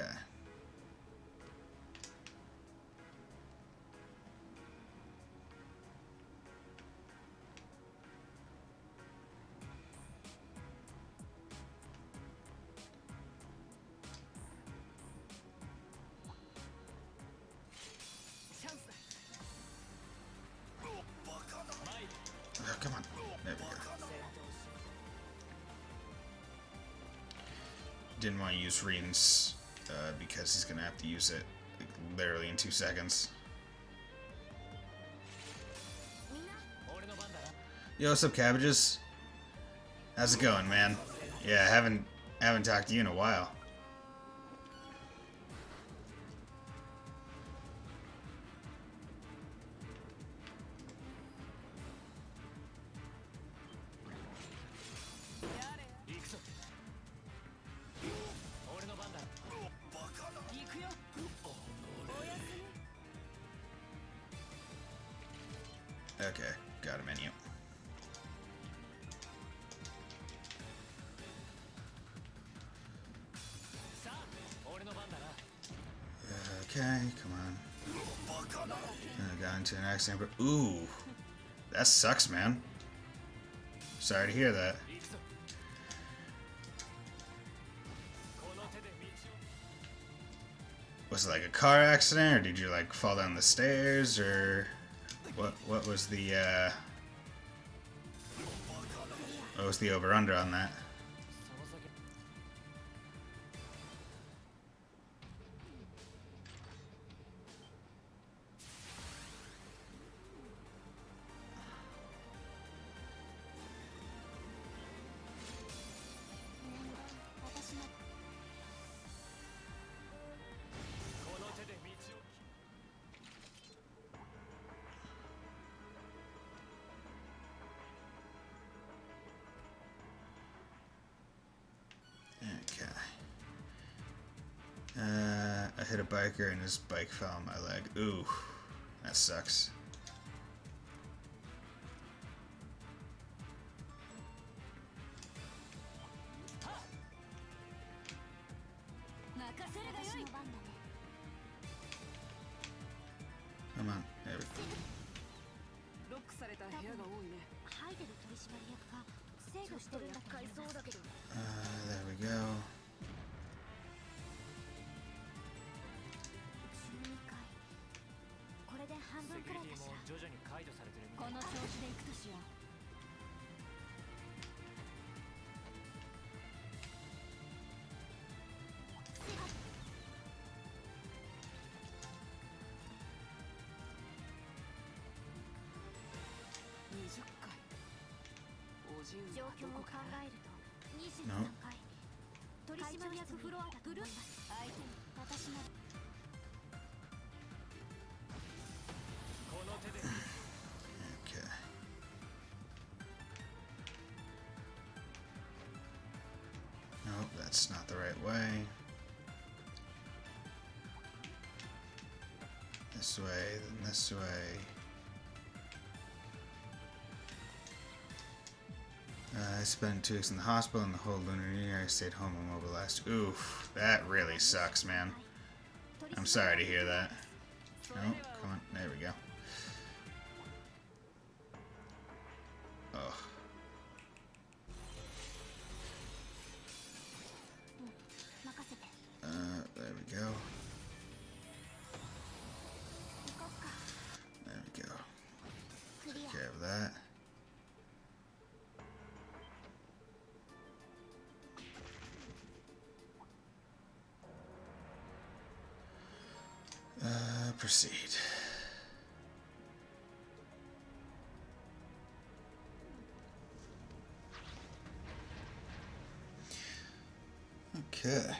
Oh, come on. There we go. Didn't want to use Reens because he's going to have to use it like, literally in 2 seconds. Yo, what's up, cabbages? How's it going, man? Yeah, I haven't talked to you in a while. Okay, got a menu. Okay, come on. Got into an accident, but ooh, that sucks, man. Sorry to hear that. Was it like a car accident, or did you like fall down the stairs, or what was the what was the over-under on that? I hit a biker and his bike fell on my leg. Ooh, that sucks. Come on, there we go. There we go. No. Okay. Nope, that's not the right way. This way, then this way. I spent 2 weeks in the hospital, and the whole Lunar New Year I stayed home immobilized. Oof, that really sucks, man. I'm sorry to hear that. No, come on, there we go. Oh. There we go. There we go. Take care of that. Proceed. Okay.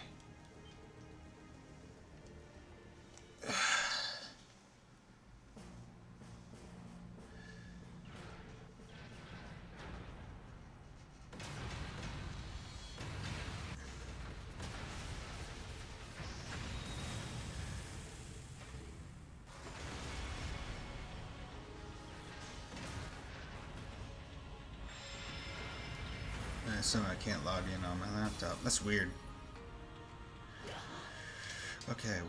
So I can't log in on my laptop. That's weird. Okay,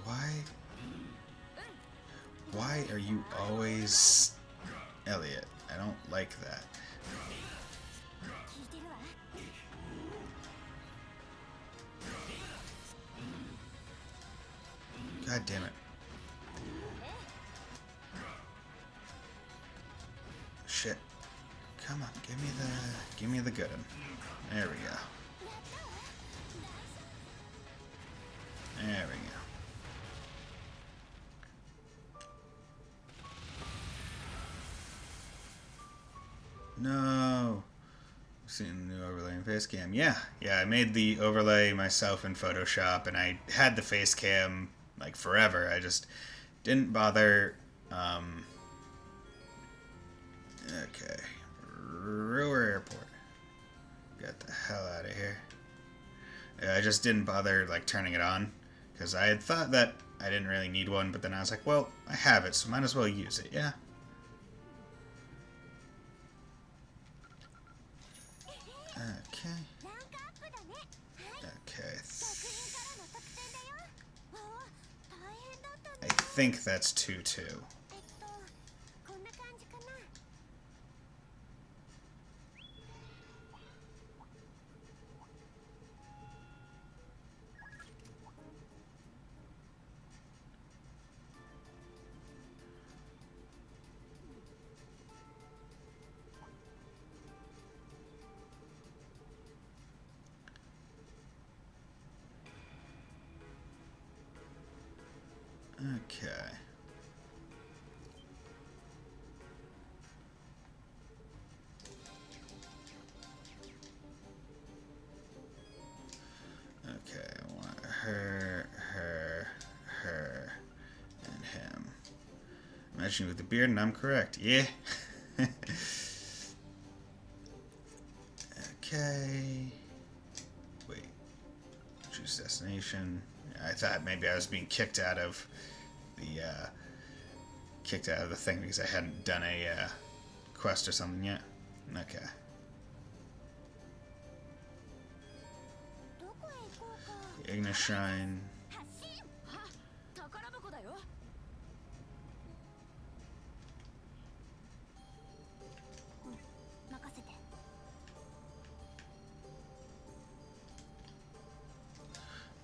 why are you always Elliot? I don't like that. God damn it. Shit. Come on, give me the good one. There we go. There we go. No. Seeing the new overlay in Facecam. Yeah, I made the overlay myself in Photoshop, and I had the Facecam like forever. I just didn't bother. Okay. Brewer Airport. Get the hell out of here. Yeah, I just didn't bother like turning it on because I had thought that I didn't really need one, but then I was like, well, I have it, so might as well use it, yeah. Okay. ランクアップだね。はい。 Okay. 作品からの特典だよ。わあ、大変だったね。 I think that's 2-2. こんな感じかな。 Okay. Okay, I want her, and him. Imagine you with the beard, and I'm correct. Yeah. Okay. Wait. Choose destination. I thought maybe I was being kicked out of the thing because I hadn't done a quest or something yet. Okay. どこへ行こうか。 Ignis Shrine. 発進。は、宝箱だよ。 任せて。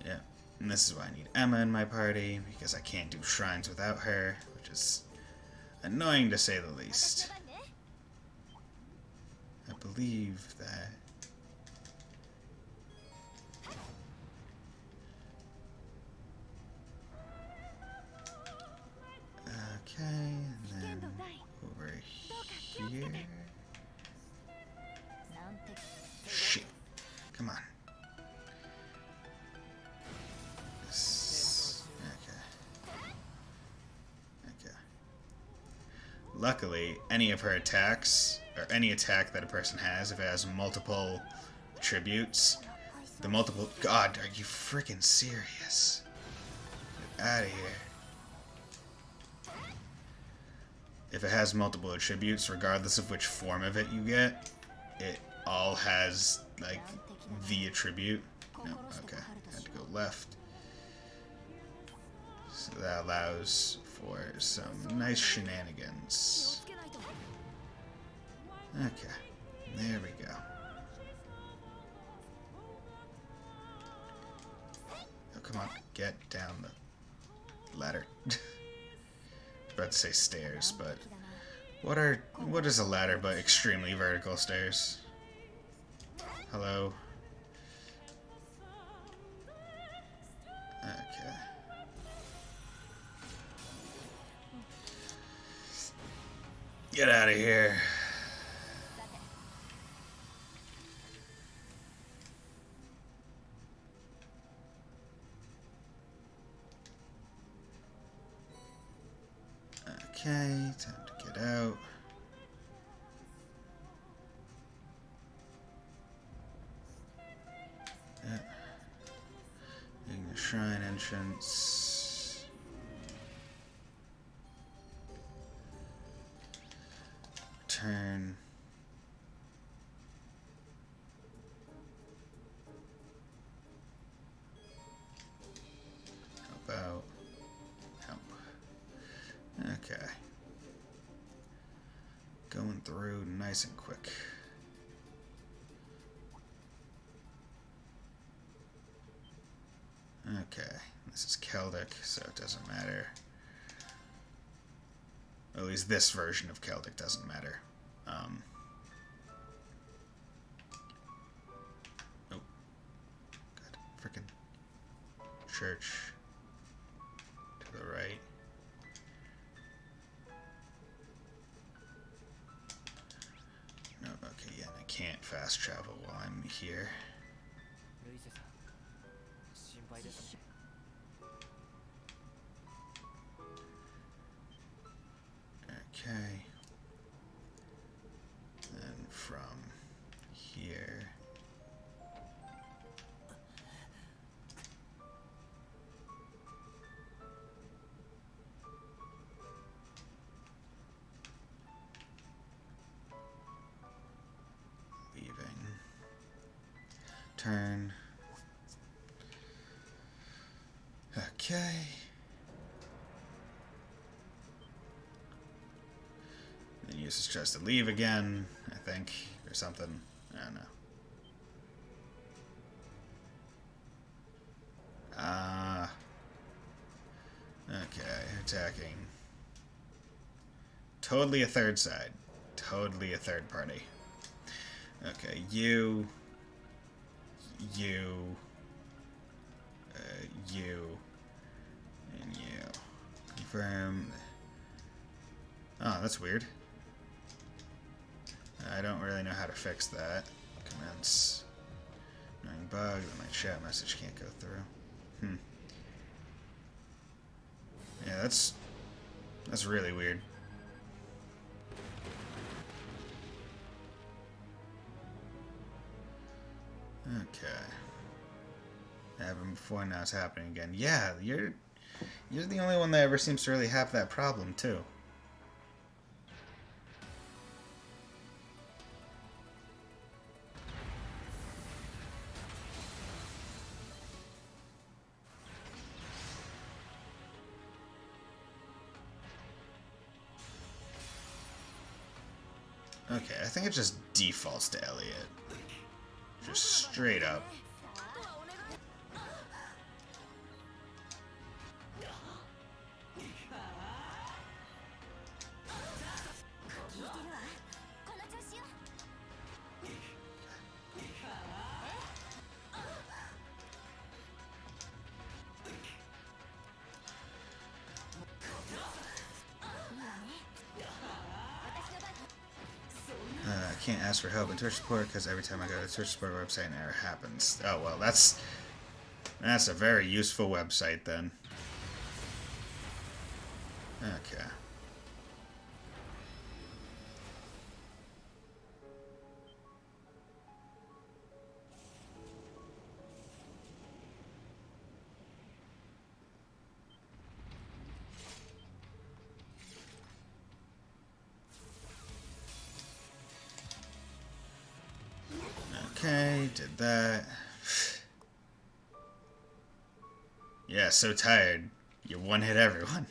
Yeah. And this is why I need Emma in my party, because I can't do shrines without her, which is annoying to say the 私 least. の番ね。 I believe that. Okay, and 危険 then 度大。 over どうか気をつけ here. て。なんて。 Shit. Come on. This. Okay. Okay. Luckily, any of her attacks, or any attack that a person has, if it has multiple attributes, the multiple. God, are you freaking serious? Get out of here. If it has multiple attributes, regardless of which form of it you get, it all has, like, the attribute. No, okay. Had to go left. So that allows for some nice shenanigans. 気をつけないと。 Okay. There we go. Oh, come on. Get down the ladder. About to say stairs, but what is a ladder but extremely vertical stairs? Hello? Okay. Get out of here. Okay, time to get out. Yeah. In the shrine entrance. Turn. Help out. Help. Okay. Going through nice and quick. Okay, this is Celtic, so it doesn't matter. Or at least this version of Celtic doesn't matter. Oh. God, frickin' church. To the right. No, okay, yeah, I can't fast travel while I'm here. ルイセさん、心配ですね。 Okay. Then from here. Leaving. turn. Okay. Then Eustace tries to leave again, I think, or something. I don't know. Okay, attacking. Totally a third side. Totally a third party. Okay, you, and you. Confirm. Oh, that's weird. I don't really know how to fix that. Commence. Annoying bug. Then my chat message can't go through. Yeah, that's really weird. Okay. Happened before, now it's happening again. Yeah, you're the only one that ever seems to really have that problem too. Okay, I think it just defaults to Elliot. Just straight up. I can't ask for help in Twitch support because every time I go to the Twitch support website, an error happens. Oh well, that's a very useful website then. Okay. Okay, did that. Yeah, so tired. You one-hit everyone.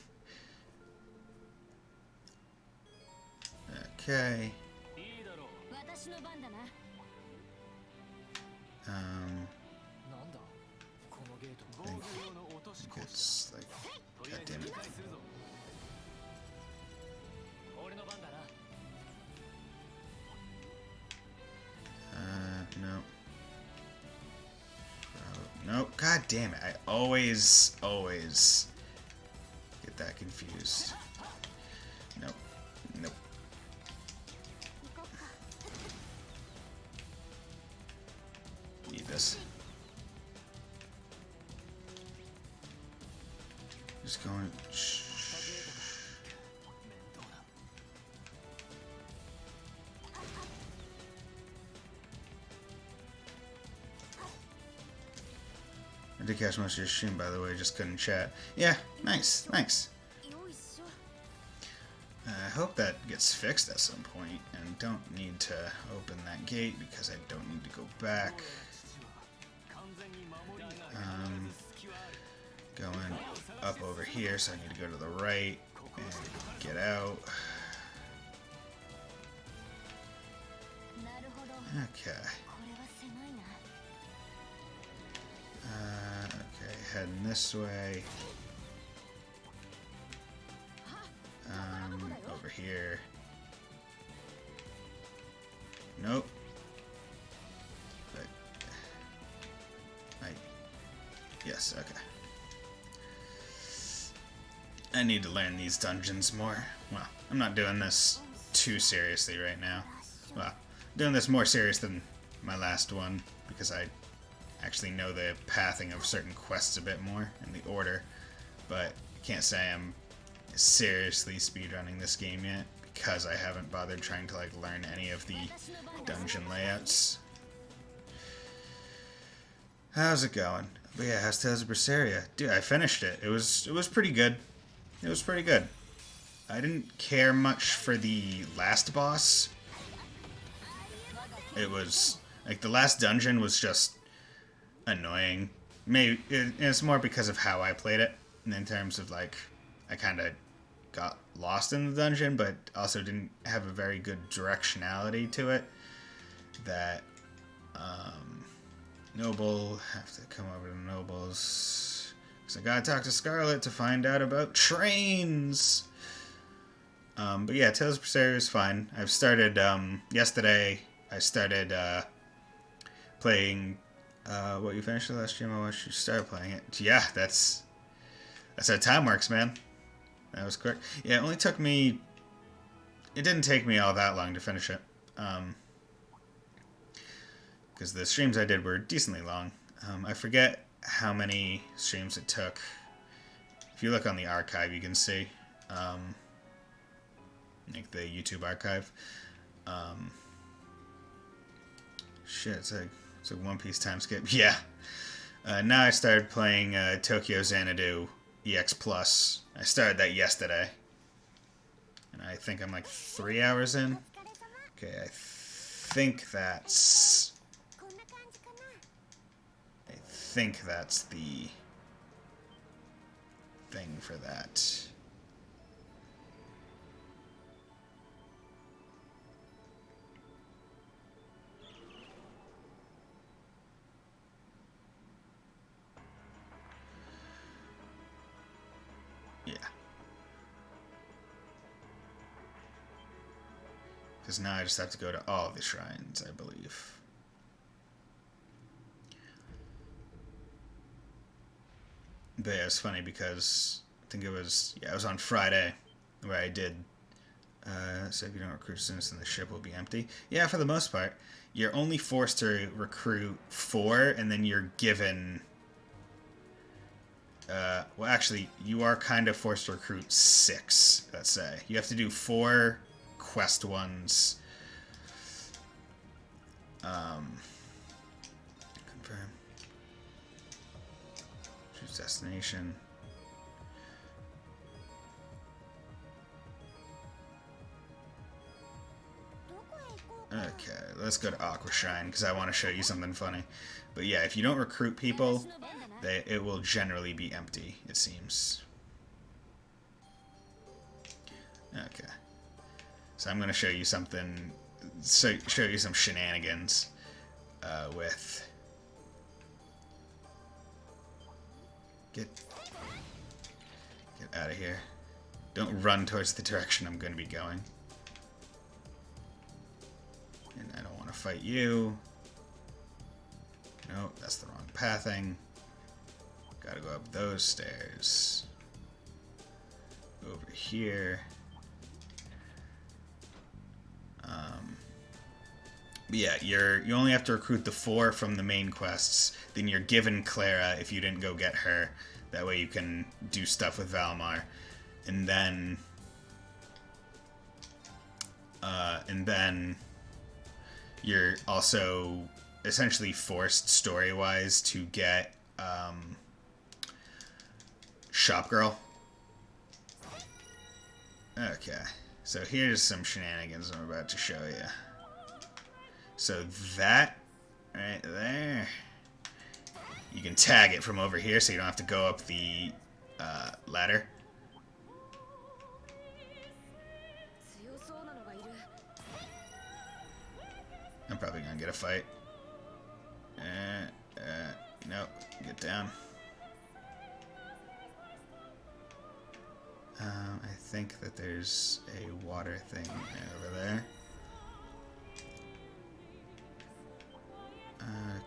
Okay. I think it's like, god damn it. No. Nope. God damn it. I always get that confused. Nope. Nope. Need this. Just going. I did catch most of your stream, by the way, just couldn't chat. Yeah, nice, nice. I hope that gets fixed at some point, and don't need to open that gate because I don't need to go back. Going up over here, so I need to go to the right and get out. Okay. Okay, heading this way. Over here. Nope. But yes, okay. I need to learn these dungeons more. Well, I'm not doing this too seriously right now. Well, doing this more serious than my last one because I actually know the pathing of certain quests a bit more in the order, but can't say I'm seriously speedrunning this game yet because I haven't bothered trying to like learn any of the dungeon layouts. How's it going? But yeah, how's Tales of Berseria? Dude, I finished it. It was pretty good. It was pretty good. I didn't care much for the last boss. It was like the last dungeon was just annoying. Maybe it's more because of how I played it, in terms of like I kind of got lost in the dungeon, but also didn't have a very good directionality to it. That Noble, have to come over to Noble's because I gotta talk to Scarlet to find out about trains. But yeah, Tales of Berseria is fine. I've started yesterday. I started playing. What, you finished the last stream I watched? You started playing it. Yeah, that's how time works, man. That was quick. Yeah, it only took me. It didn't take me all that long to finish it. Because the streams I did were decently long. I forget how many streams it took. If you look on the archive, you can see. Like the YouTube archive. Shit, it's a One Piece time skip. Yeah. Now I started playing Tokyo Xanadu EX Plus. I started that yesterday. And I think I'm like 3 hours in. Okay, I think that's the thing for that. Yeah. Because now I just have to go to all the shrines, I believe. But yeah, it's funny because I think it was on Friday where I did. So if you don't recruit students, then the ship will be empty. Yeah, for the most part, you're only forced to recruit 4, and then you're given. Well, actually, you are kind of forced to recruit 6. Let's say you have to do 4 quest ones. Confirm. Choose destination. Okay, let's go to Aqua Shrine because I want to show you something funny. But yeah, if you don't recruit people, it will generally be empty, it seems. Okay. So I'm going to show you something, show you some shenanigans with... Get out of here. Don't run towards the direction I'm going to be going. And I don't want to fight you. No, that's the wrong pathing. Gotta go up those stairs. Over here. But yeah, you only have to recruit the 4 from the main quests. Then you're given Clara if you didn't go get her. That way you can do stuff with Valmar. And then you're also essentially forced story-wise to get Shop Girl. Okay, so here's some shenanigans I'm about to show you. So that right there, you can tag it from over here so you don't have to go up the ladder. I'm probably gonna get a fight. Nope, get down. I think that there's a water thing over there.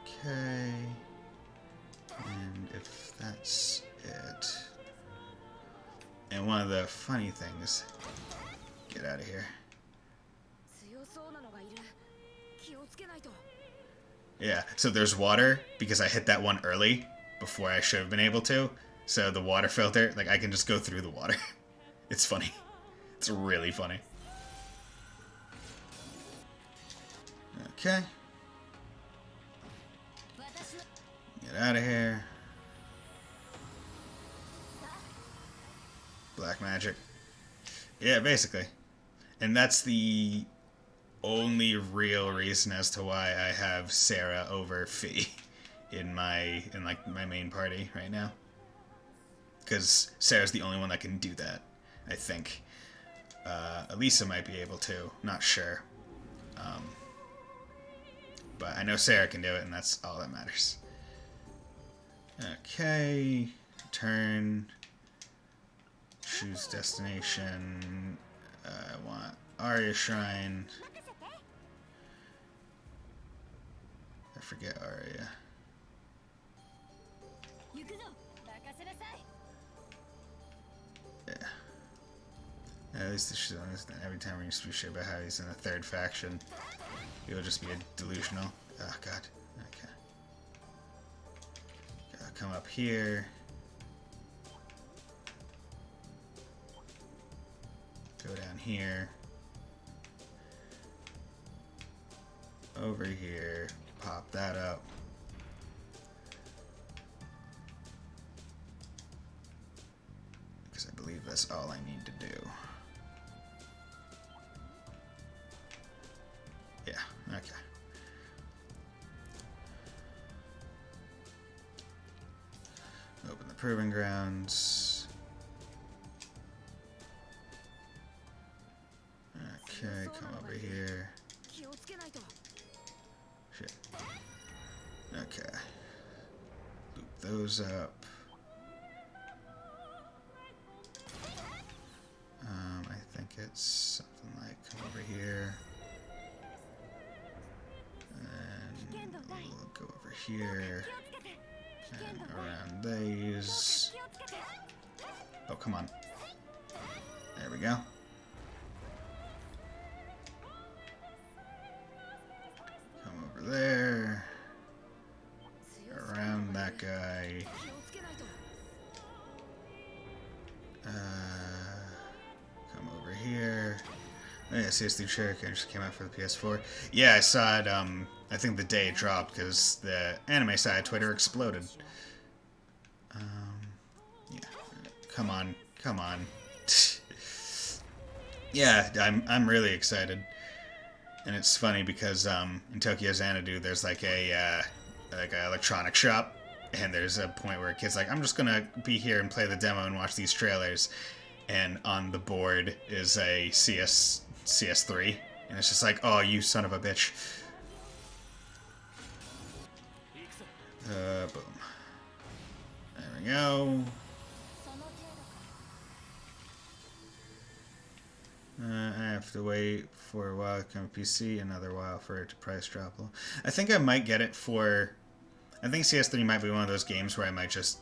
Okay. And if that's it. And one of the funny things... Get out of here. Yeah, so there's water because I hit that one early before I should have been able to. So the water filter, like I can just go through the water. It's funny. It's really funny. Okay. Get out of here. Black magic. Yeah, basically. And that's the only real reason as to why I have Sarah over Fee. in like my main party right now, because Sarah's the only one that can do that. I think Elisa might be able to. Not sure. But I know Sarah can do it, and that's all that matters. Okay, turn. Choose destination. I want Arya Shrine. I forget Arya. Yeah. At least she's on this. Every time we speak shit about how he's in a third faction, he'll just be a delusional. Oh god. Okay. Gotta come up here. Go down here. Over here. Pop that up. Because I believe that's all I need to do. Yeah, okay. Open the proving grounds. Okay, come over here. Shit. Okay. Loop those up. I think it's something like come over here. And we'll go over here. And around these. Oh, come on. There we go. Come over there. Around that guy. Come over here. Oh yeah, CS3 Cherokee just came out for the PS4. Yeah, I saw it, I think the day it dropped, because the anime side of Twitter exploded. Yeah. Come on. Come on. Yeah, I'm really excited. And it's funny because, in Tokyo Xanadu, there's like a electronic shop. And there's a point where a kid's like, I'm just gonna be here and play the demo and watch these trailers. And on the board is a CS3. And it's just like, oh, you son of a bitch. Boom. There we go. I have to wait for a while to come to PC, another while for it to price drop. I think I might get it for... I think CS3 might be one of those games where I might just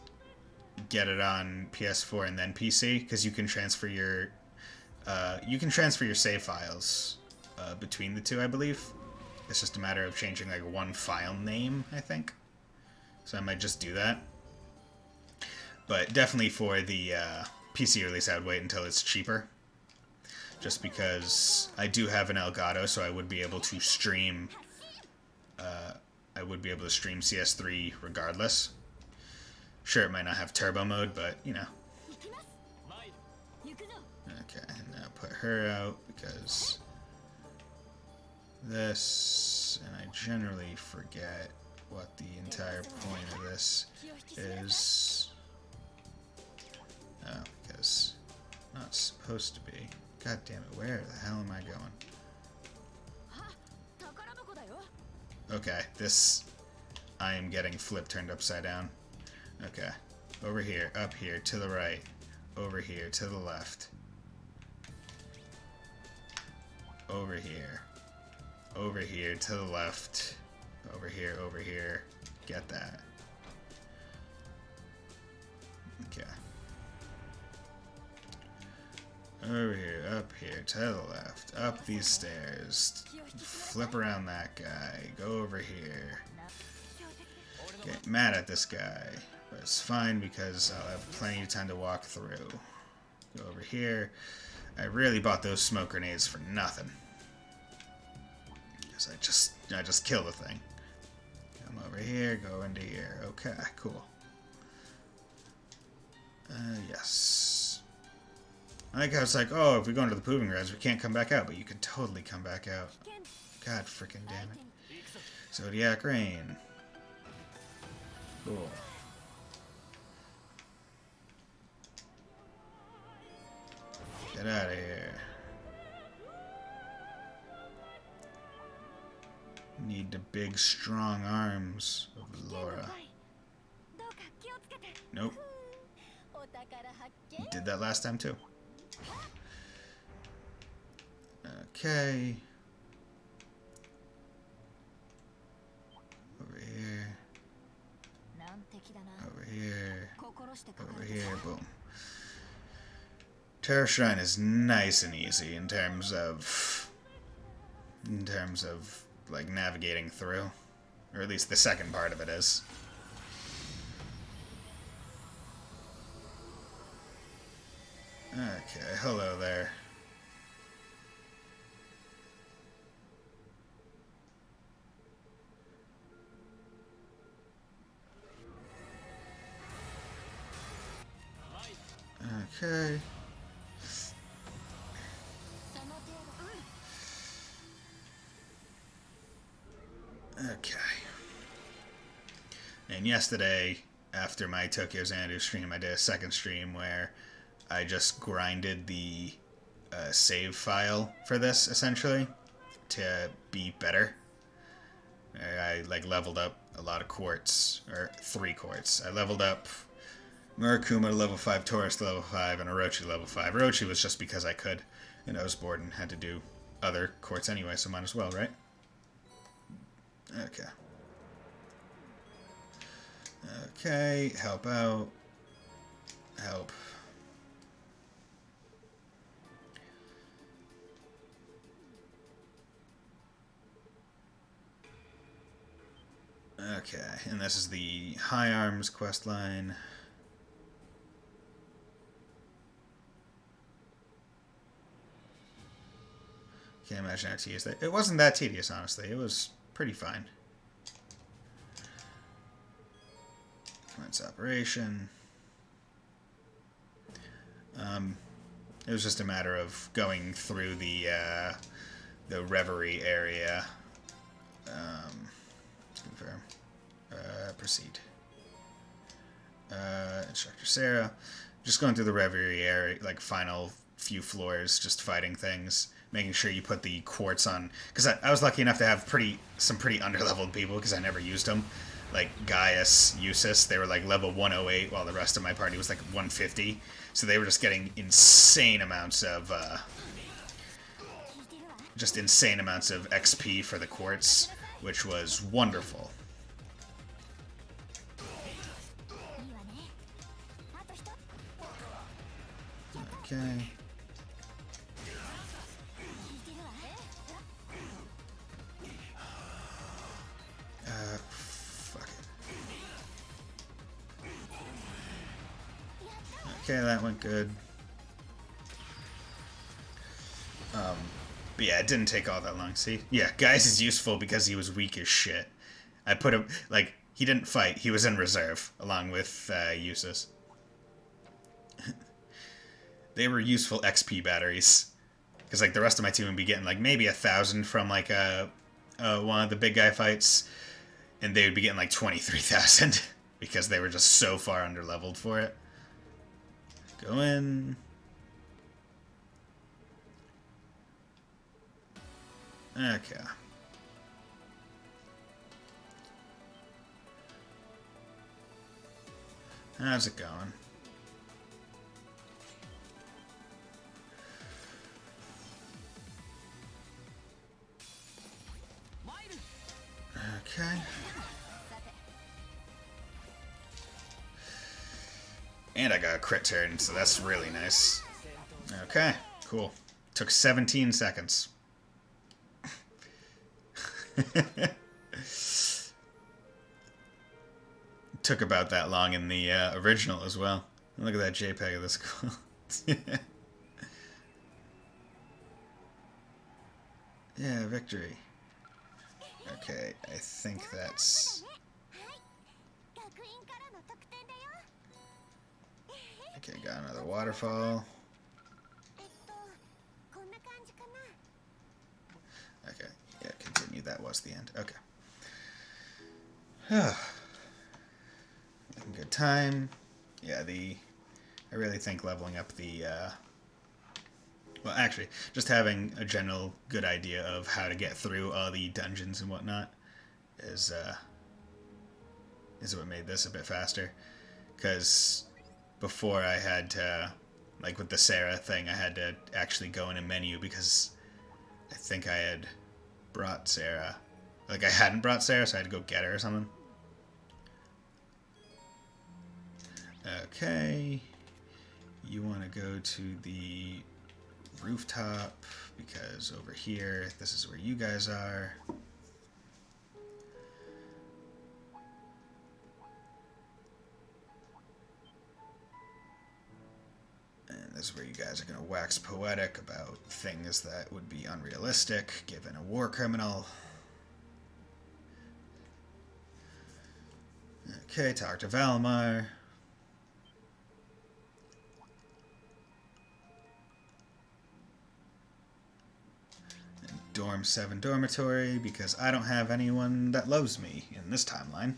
get it on PS4 and then PC, because you can transfer your save files between the two, I believe. It's just a matter of changing like one file name, I think. So I might just do that. But definitely for the PC release, I would wait until it's cheaper. Just because I do have an Elgato, so I would be able to stream. I would be able to stream CS3 regardless. Sure, it might not have turbo mode, but you know. Okay, and now put her out because this, and I generally forget what the entire point of this is. Oh, because not supposed to be. God damn it, where the hell am I going? Okay, this... I am getting flip turned upside down. Okay. Over here, up here, to the right. Over here, to the left. Over here. Over here, to the left. Over here, over here. Get that. Okay. Over here, up here, to the left, up these stairs, flip around that guy, go over here, get mad at this guy, but it's fine because I'll have plenty of time to walk through. Go over here. I really bought those smoke grenades for nothing, because I just kill the thing. Come over here, go into here. Okay, cool. Yes. I think I was like, oh, if we go into the proving grounds, we can't come back out, but you can totally come back out. God freaking damn it. Zodiac Rain. Cool. Get out of here. Need the big, strong arms of Laura. Nope. Did that last time too. Okay. Over here. Over here. Over here. Boom. Terror Shrine is nice and easy in terms of like navigating through, or at least the second part of it is. Okay, hello there. Okay. Okay. And yesterday, after my Tokyo Xanadu stream, I did a second stream where I just grinded the save file for this, essentially, to be better. I like leveled up a lot of quartz, or 3 quartz. I leveled up Murakuma to level 5, Taurus to level 5, and Orochi to level 5. Orochi was just because I could, and I was bored and had to do other quartz anyway, so might as well, right? Okay. Okay, help out. Help. Okay, and this is the High Arms quest line. Can't imagine how tedious that. It wasn't that tedious, honestly. It was pretty fine. Commence operation. It was just a matter of going through the reverie area. Confirm. Proceed. Instructor Sarah. Just going through the reverie area, like final few floors, just fighting things. Making sure you put the quartz on, because I was lucky enough to have some pretty underleveled people because I never used them, like Gaius, Eusis. They were like level 108 while the rest of my party was like 150, so they were just getting insane amounts of XP for the quartz, which was wonderful. Okay. Fuck it. Okay, that went good. But yeah, it didn't take all that long. See? Yeah, Gaius is useful because he was weak as shit. I put him, like, he didn't fight. He was in reserve, along with Eusis. They were useful XP batteries. Because, like, the rest of my team would be getting, like, maybe 1,000 from, like, one of the big guy fights. And they would be getting, like, 23,000. Because they were just so far underleveled for it. Go in. Okay. How's it going? Okay. And I got a crit turn, so that's really nice. Okay, cool. Took 17 seconds. Took about that long in the original as well. Look at that JPEG of this. Yeah, victory. Okay, I think that's... Okay, got another waterfall. Okay, yeah, continue. That was the end. Okay. time. Yeah, I really think leveling up the well, actually, just having a general good idea of how to get through all the dungeons and whatnot is what made this a bit faster. Because before I had to, like with the Sarah thing, I had to actually go in a menu because I think I had brought Sarah. Like I hadn't brought Sarah, so I had to go get her or something. Okay. You want to go to the rooftop because over here, this is where you guys are. And this is where you guys are going to wax poetic about things that would be unrealistic given a war criminal. Okay, talk to Valmar. Dorm 7 dormitory, because I don't have anyone that loves me in this timeline.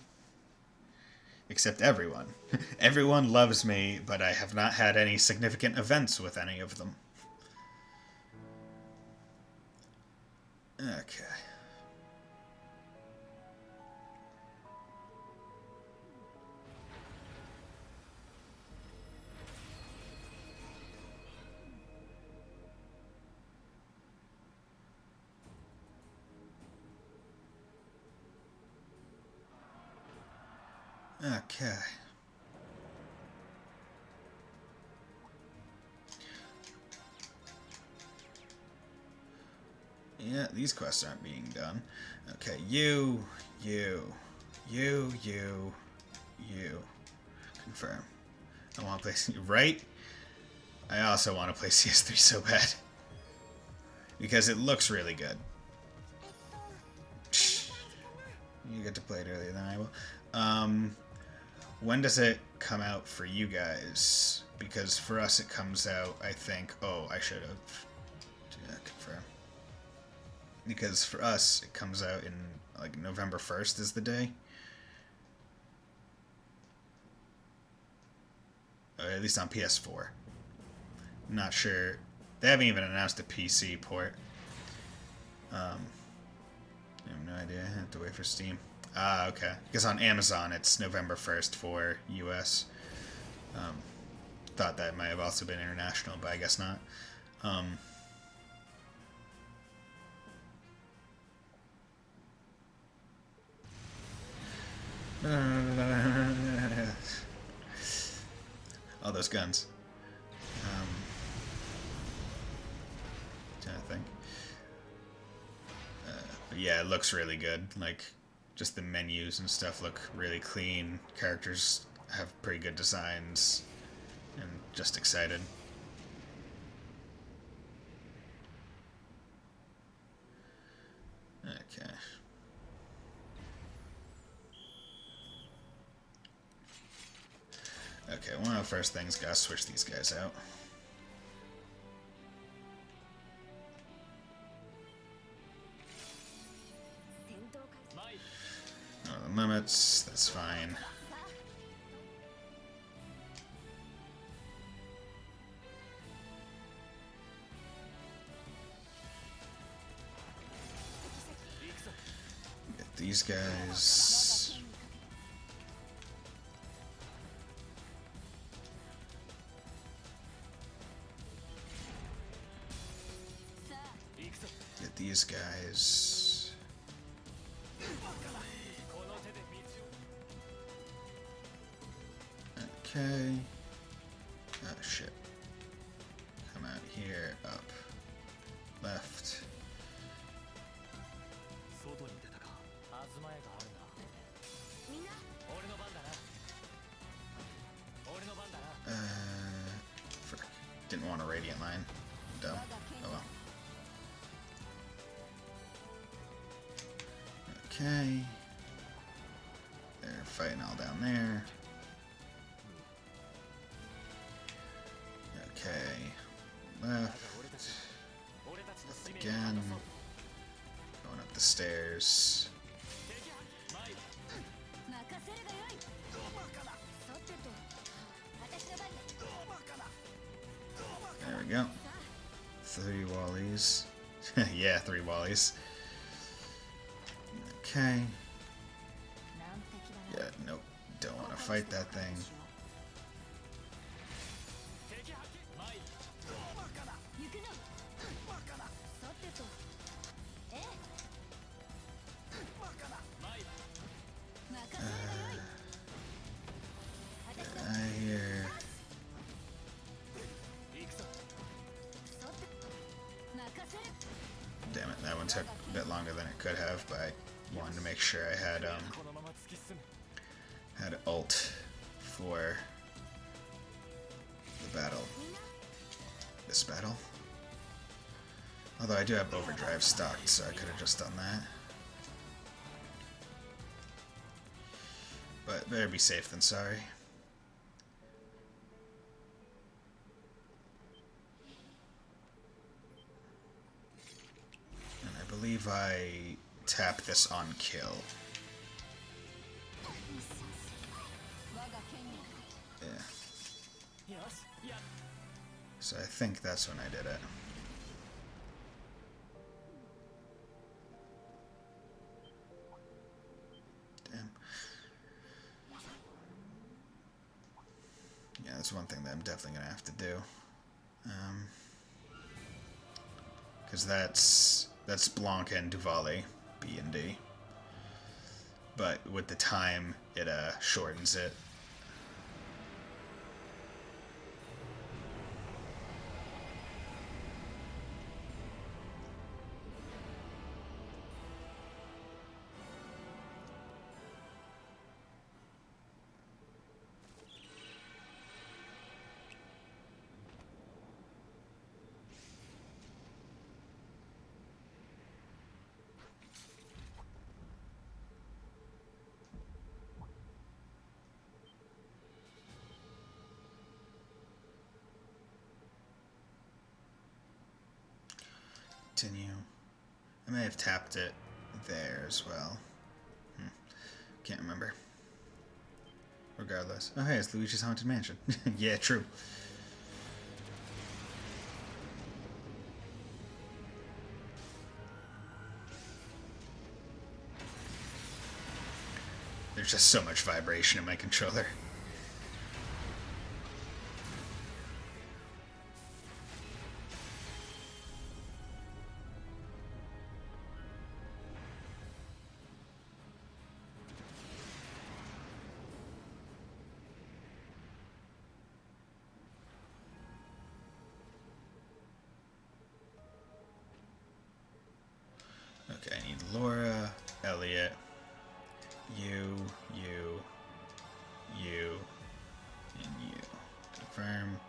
Except everyone. Everyone loves me, but I have not had any significant events with any of them. Okay. Okay. Yeah, these quests aren't being done. Okay, you. Confirm. I want to play... Right? I also want to play CS3 so bad. Because it looks really good. You get to play it earlier than I will. When does it come out for you guys? Because for us it comes out, I think... Oh, I should have... confirm. Because for us, it comes out in, like, November 1st is the day. Or at least on PS4. Not sure. They haven't even announced a PC port. I have no idea. I have to wait for Steam. Ah, okay. Because on Amazon, it's November 1st for US. Thought that might have also been international, but I guess not. All those guns. Trying to think. But yeah, it looks really good. Like, just the menus and stuff look really clean. Characters have pretty good designs. And just excited. Okay. Okay, one of the first things, gotta switch these guys out. No, the limits, that's fine. Get these guys. Get these guys. Okay. Oh shit. Come out here, up, left. Frick. Didn't want a radiant line. Dumb. Oh well. Okay. They're fighting all down there. Okay. Left. Left again. Going up the stairs. we go. 3 wallies. Yeah, 3 wallies. Okay. Yeah, nope. Don't want to fight that thing. I hear. Damn it, that one took a bit longer than it could have, but I wanted to make sure I had ult for the battle. This battle. Although I do have overdrive stocked, so I could have just done that. But better be safe than sorry. And I believe I tap this on kill. Yeah. So I think that's when I did it. Damn. Yeah, that's one thing that I'm definitely gonna have to do. Because that's Blanca and Duvali, B and D. But with the time, it shortens it. Continue. I may have tapped it there as well. Can't remember. Regardless. Oh hey, it's Luigi's Haunted Mansion. Yeah, true. There's just so much vibration in my controller. Okay, I need Laura, Elliot, you, and you. Confirm.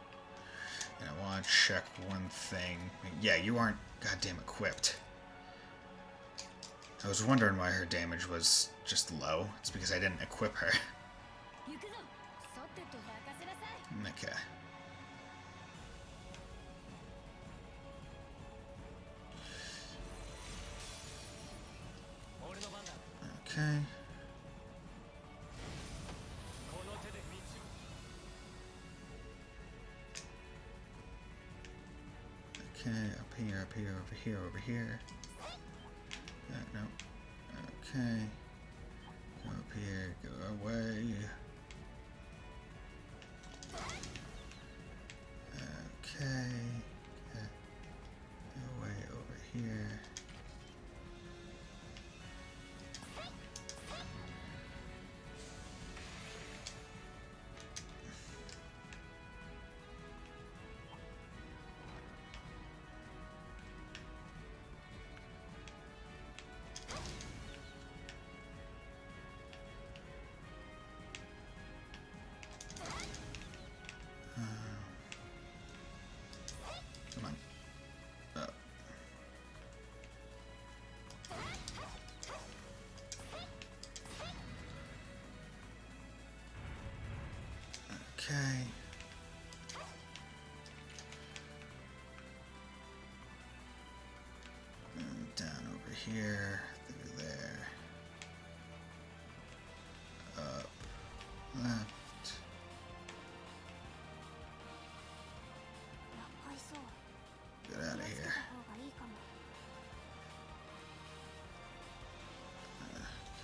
And I want to check one thing. Yeah, you aren't goddamn equipped. I was wondering why her damage was just low. It's because I didn't equip her. Okay. Okay. Okay, up here, over here, over here. No. Okay. Go up here, go away. Okay. Go away over here. Come on. Up. Okay. And down over here, through there. Up. Left.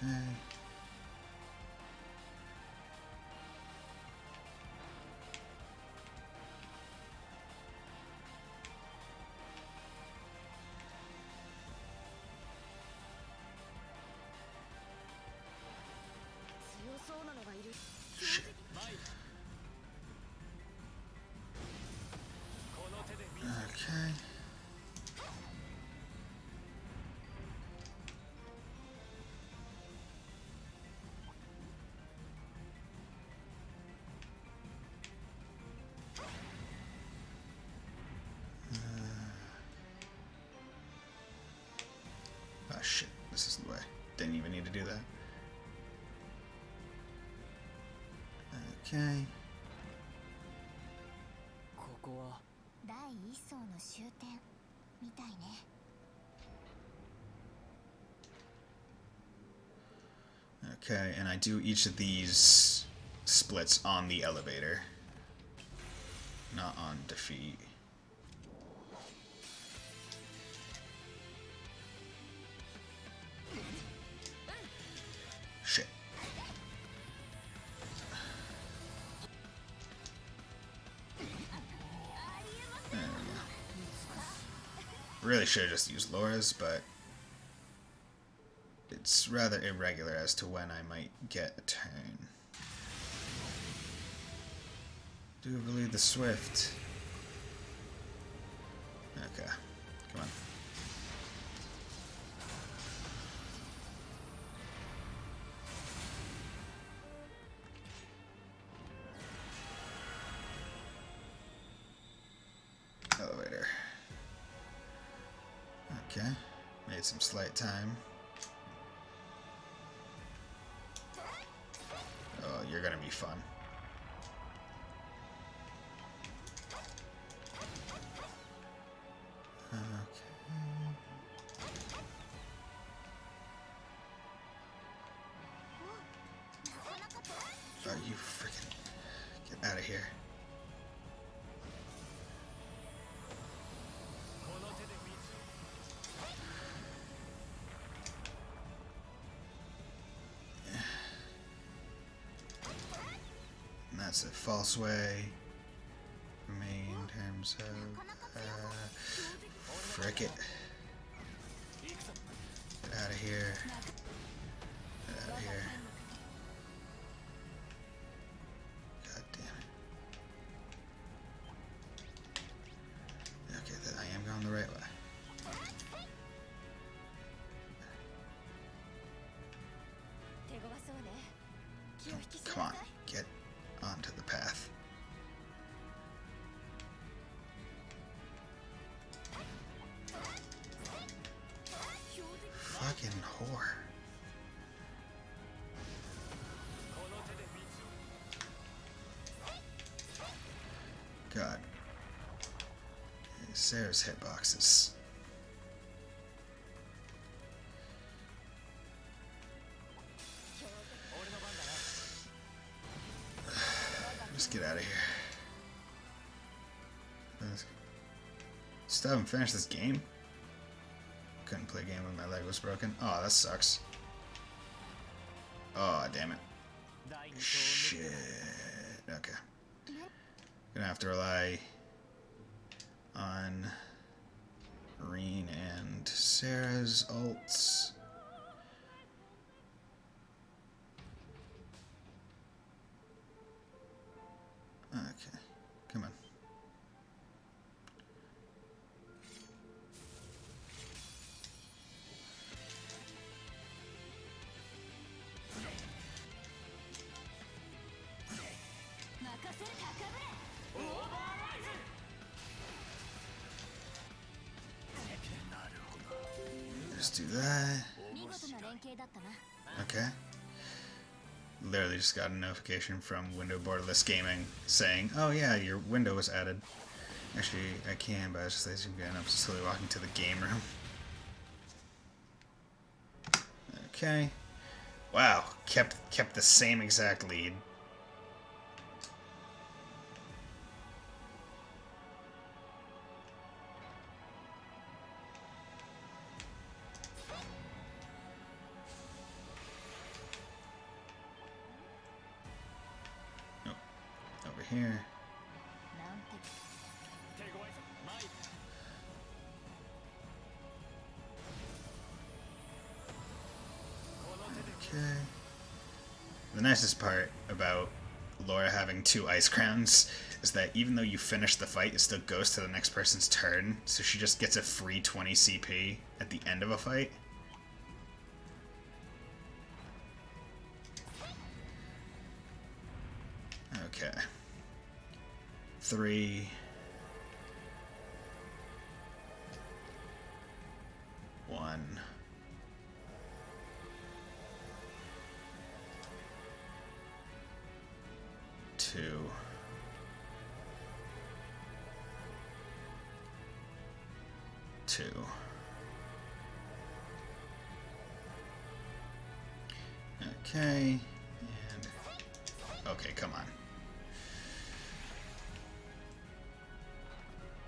Okay. Shit. Okay. Oh shit, this is the way. Didn't even need to do that. Okay. ここは第一層の終点みたいね。 Okay, and I do each of these splits on the elevator, not on defeat. Shit. There we go. Really should have just used Laura's, but it's rather irregular as to when I might get a turn. Do believe the Swift. Okay, come on. Elevator. Okay, made some slight time. Oh, you're gonna be fun. Oh, you freaking get out of here. And that's a false way for me in terms of frick it. Get out of here. Get out of here. God damn it. Okay, I am going the right way. Come on, get onto the path. Fucking whore. God. Sarah's hitboxes. Just get out of here. Still haven't finished this game? Couldn't play a game when my leg was broken. Oh, that sucks. Oh, damn it. Shit. Okay. Gonna have to rely on Reen and Sarah's ults. Okay, come on. Just do that. Okay. Literally just got a notification from Window Borderless Gaming saying, "Oh yeah, your window was added." Actually, I can, but I was just lazy again. I'm slowly walking to the game room. Okay. Wow, kept the same exact lead. here. Okay. The nicest part about Laura having 2 ice crowns is that even though you finish the fight, it still goes to the next person's turn, so she just gets a free 20 CP at the end of a fight. Okay. 3. 1. 2. 2. Okay, and okay, come on.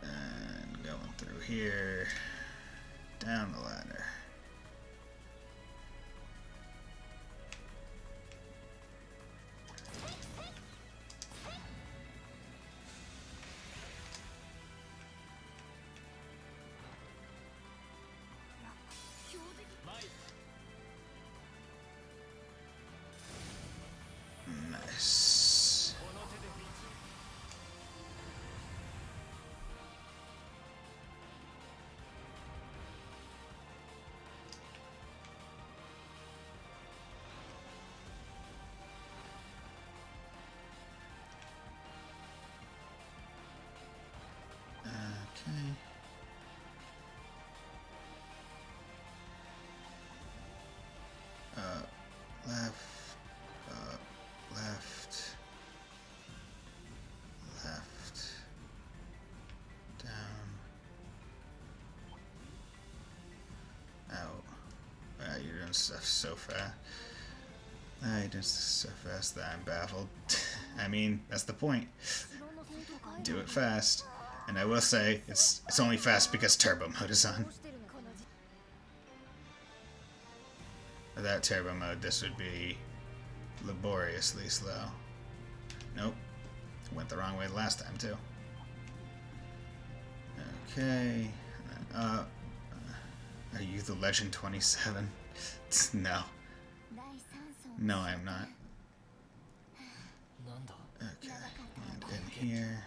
And going through here, down the ladder. Nice. Okay. Left, left, left, down, out. Wow, you're doing stuff so fast. You're doing so fast that I'm baffled. I mean, that's the point. Do it fast. And I will say, it's only fast because turbo mode is on. Without turbo mode, this would be laboriously slow. Nope. Went the wrong way last time, too. Okay. Are you the Legend 27? No. No, I am not. Okay. And in here.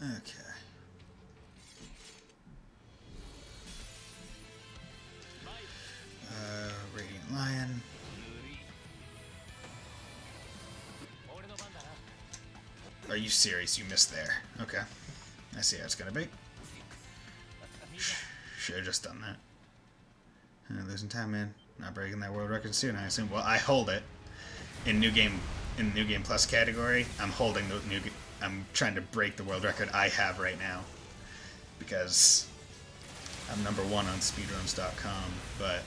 Okay. Radiant Lion. Are you serious? You missed there. Okay. I see how it's gonna be. Should have just done that. Losing time, man. Not breaking that world record soon, I assume. Well, I hold it. In New Game Plus category, I'm holding the I'm trying to break the world record I have right now. Because I'm #1 on speedruns.com, but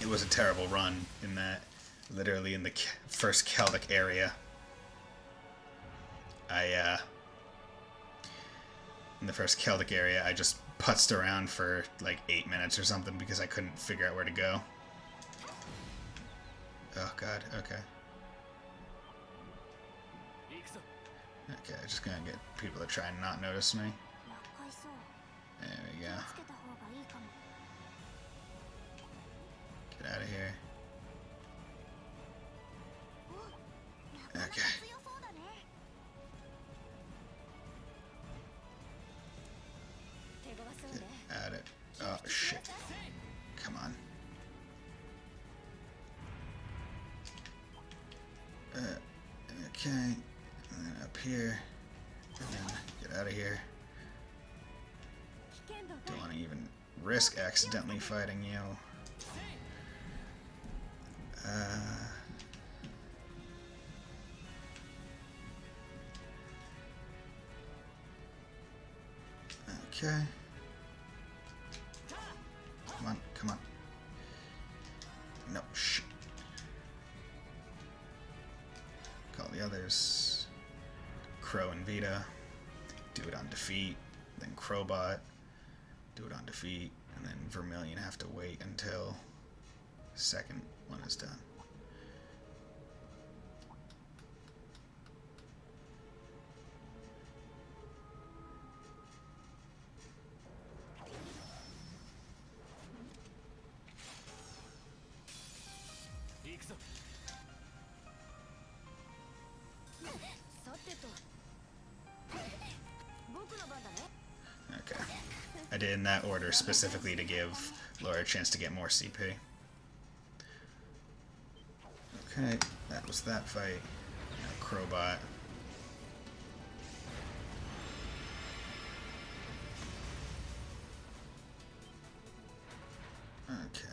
it was a terrible run in that, literally in the first Celtic area. In the first Celtic area, I just putzed around for like 8 minutes or something because I couldn't figure out where to go. Oh god, okay. Okay, just gonna get people to try and not notice me. There we go. Get out of here. Okay. Get out of... Oh, shit. Come on. Okay. And then up here. And then get out of here. Don't want to even risk accidentally fighting you. Okay. Come on, come on. No, shit. Call the others. Crow and Vita. Do it on defeat. Then Crowbot. Do it on defeat. And then Vermilion have to wait until the second one is done. I did in that order specifically to give Laura a chance to get more CP. Okay, that was that fight. Now Crowbot. Okay.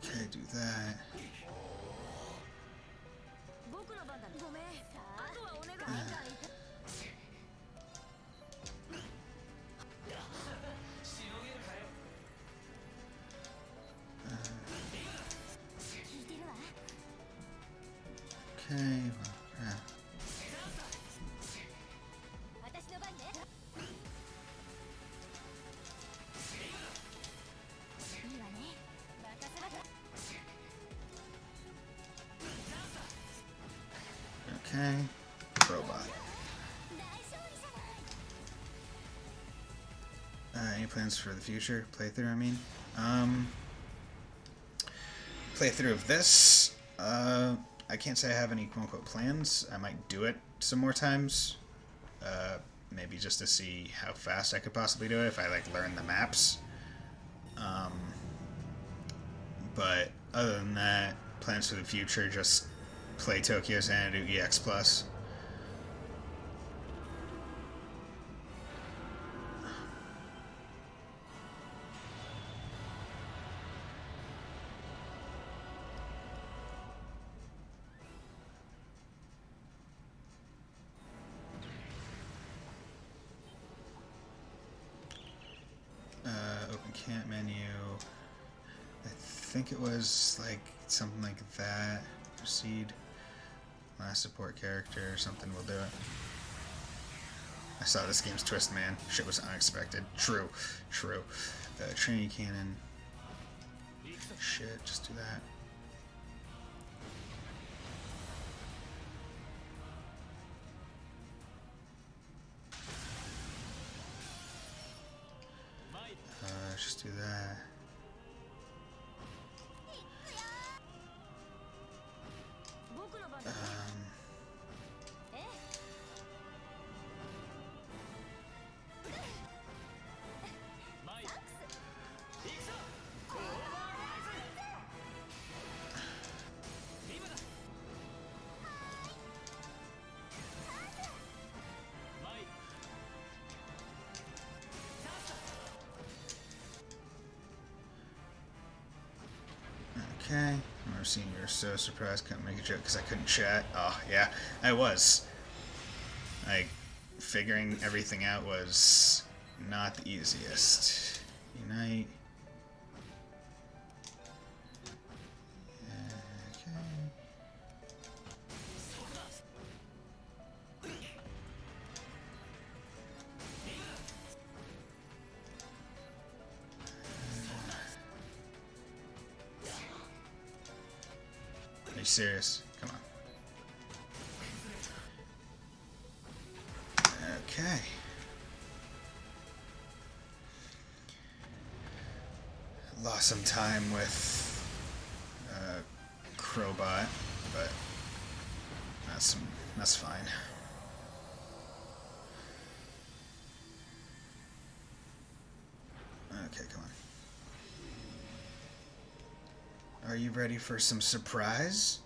Okay, do that. Okay, well, yeah. Okay, robot. Any plans for the future playthrough? I mean, playthrough of this. I can't say I have any quote-unquote plans. I might do it some more times. Maybe just to see how fast I could possibly do it if I like learn the maps. But other than that, plans for the future, just play Tokyo Xanadu EX Plus. Open camp menu. I think it was like something like that. Proceed. Last support character or something will do it. I saw this game's twist, man. Shit was unexpected. True. True. Trinity Cannon. Shit, just do that. Just do that. Okay, I remember seeing you were so surprised, couldn't make a joke because I couldn't chat. Oh, yeah, I was. Like, figuring everything out was not the easiest. Unite. Are you serious? Come on. Okay. Lost some time with Crowbot, but that's fine. Okay, come on. Are you ready for some surprise?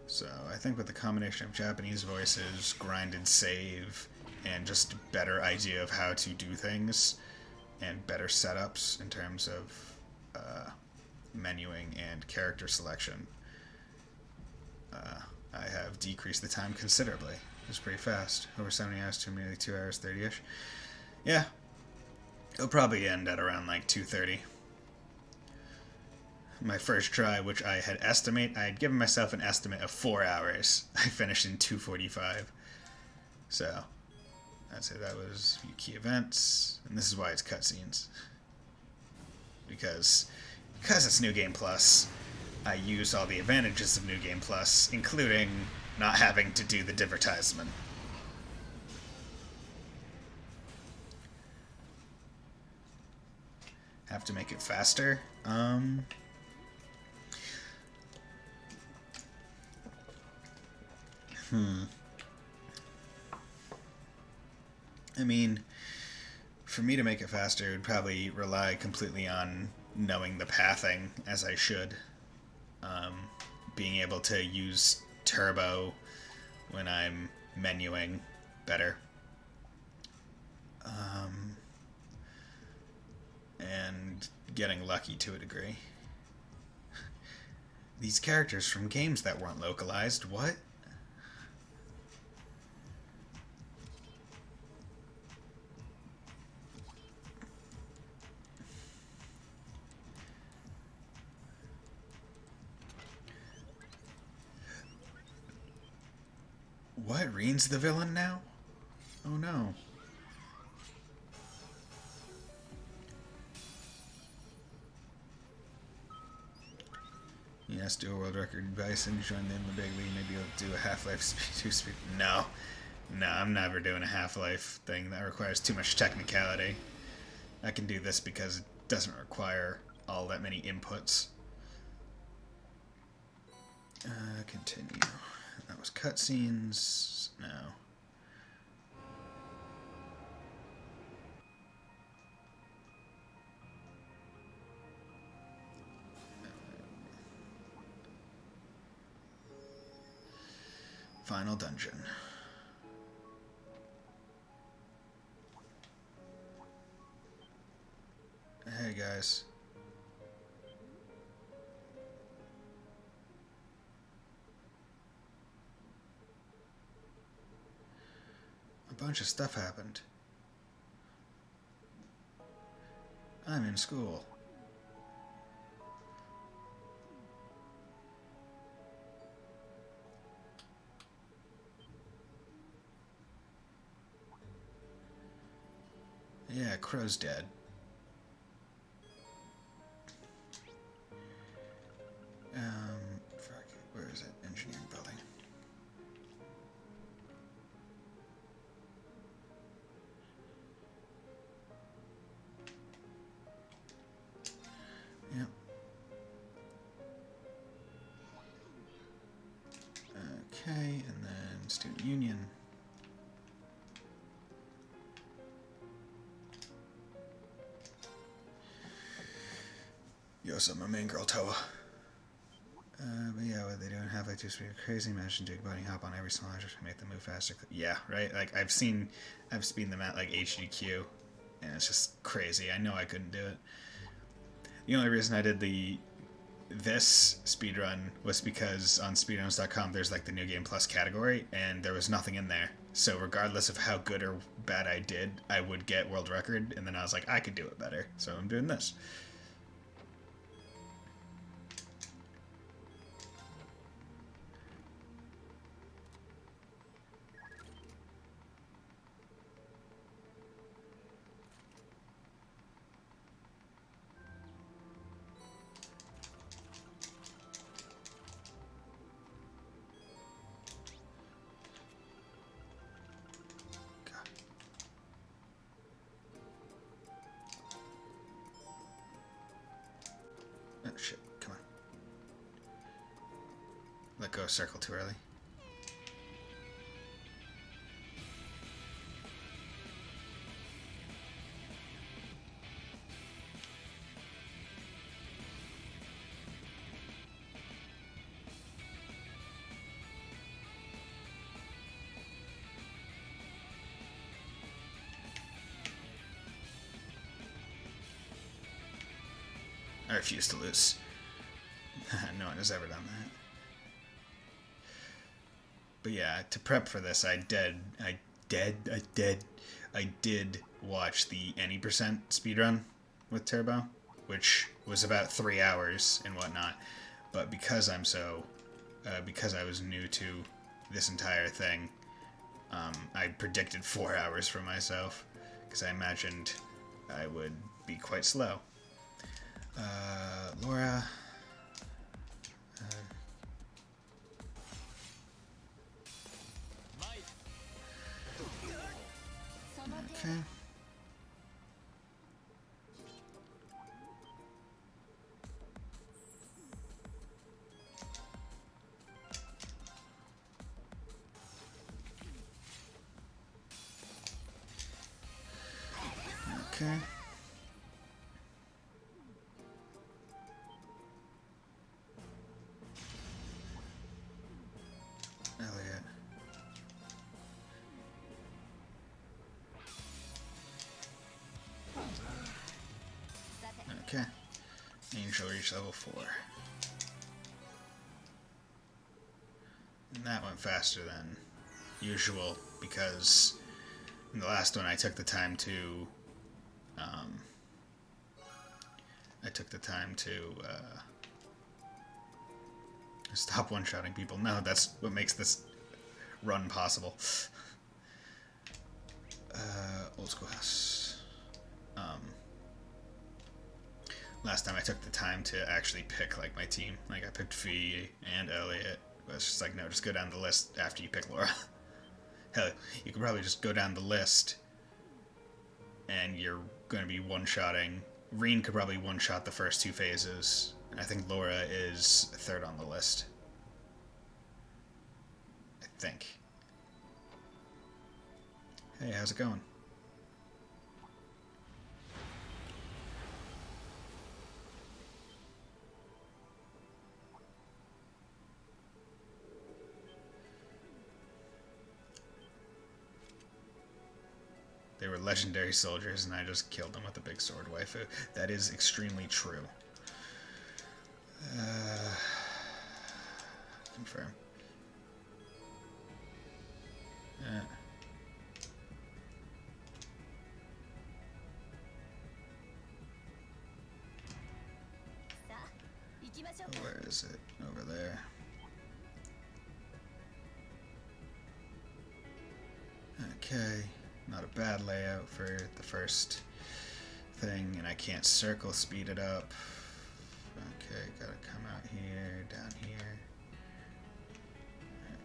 So I think with the combination of Japanese voices, grinded save, and just a better idea of how to do things, and better setups in terms of menuing and character selection, I have decreased the time considerably. It was pretty fast. Over 70 hours to nearly 2 hours 30-ish. Yeah. It'll probably end at around like 2:30. My first try, which I had given myself an estimate of 4 hours. I finished in 2:45. So, I'd say that was a few key events, and this is why it's cutscenes. Because it's New Game Plus, I used all the advantages of New Game Plus, including not having to do the divertisement. have to make it faster. I mean, for me to make it faster, it would probably rely completely on knowing the pathing as I should. Being able to use turbo when I'm menuing better. And getting lucky to a degree. These characters from games that weren't localized, what? What? Reen's the villain now? Oh no. Yes, do a world record. Bison, join them in the big league. Maybe you'll do a Half-Life speed 2 speed. No. No, I'm never doing a Half-Life thing. That requires too much technicality. I can do this because it doesn't require all that many inputs. Continue. That was cutscenes. No. Final dungeon. Hey guys. A bunch of stuff happened. I'm in school. Yeah, Crow's dead. Fuck, where is it? Engineering building. Yep. Okay, and then student union. Yo, so my main girl Toa. But yeah, what they do in Half-Life 2 Speed crazy. Imagine Jake Bunny hop on every small object to make them move faster. Yeah, right? Like, I've seen them at, like, HDQ, and it's just crazy. I know I couldn't do it. The only reason I did this speedrun was because on speedruns.com there's, like, the New Game Plus category, and there was nothing in there. So regardless of how good or bad I did, I would get world record, and then I was like, I could do it better. So I'm doing this. Oh, shit. Come on. Let go of circle too early. I refuse to lose. No one has ever done that. But yeah, to prep for this, I did watch the any percent speedrun with Turbo, which was about 3 hours and whatnot. But because I'm because I was new to this entire thing, I predicted 4 hours for myself because I imagined I would be quite slow. Laura. Okay. Okay. Elliot. Okay. Angel reach level 4. And that went faster than usual because in the last one I took the time to stop one-shotting people. No, that's what makes this run possible. Old school house. Last time I took the time to actually pick like my team. Like I picked Fee and Elliot. But it's just like, no, just go down the list after you pick Laura. Hell, you could probably just go down the list and you're going to be one-shotting. Reen could probably one-shot the first 2 phases. I think Laura is 3rd on the list. I think. Hey, how's it going? They were legendary soldiers, and I just killed them with a big sword waifu. That is extremely true. Confirm. Where is it? Over there. Okay. Not a bad layout for the first thing, and I can't circle speed it up. Okay, gotta come out here, down here.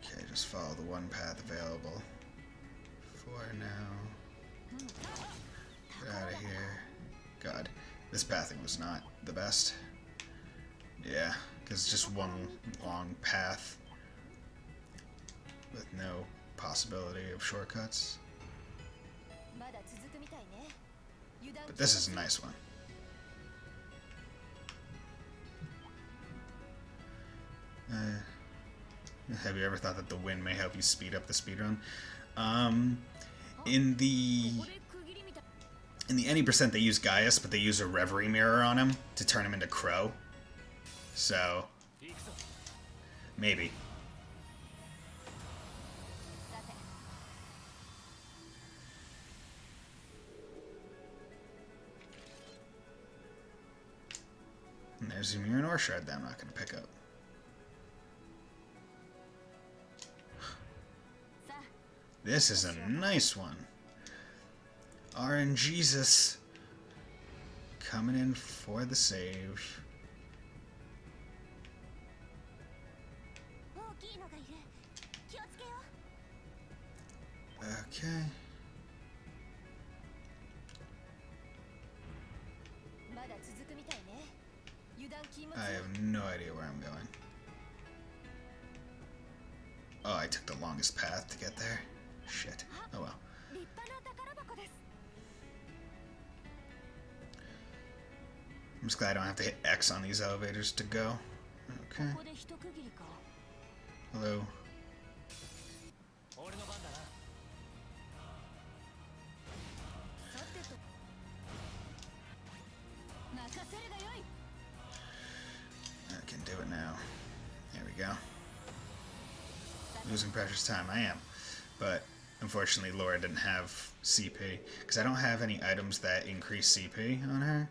Okay, just follow the one path available for now. Get out of here. God, this pathing was not the best. Yeah, because it's just one long path with no possibility of shortcuts. But this is a nice one. Have you ever thought that the wind may help you speed up the speedrun? In the any percent they use Gaius, but they use a reverie mirror on him to turn him into Crow. So maybe. And there's a mirror and ore shard that I'm not going to pick up. This is a nice one. RNGesus coming in for the save. Okay. I have no idea where I'm going. Oh, I took the longest path to get there. Shit. Oh well. I'm just glad I don't have to hit X on these elevators to go. Okay. Hello. I can do it now. There we go. Losing precious time, I am. But unfortunately Laura didn't have CP. Because I don't have any items that increase CP on her.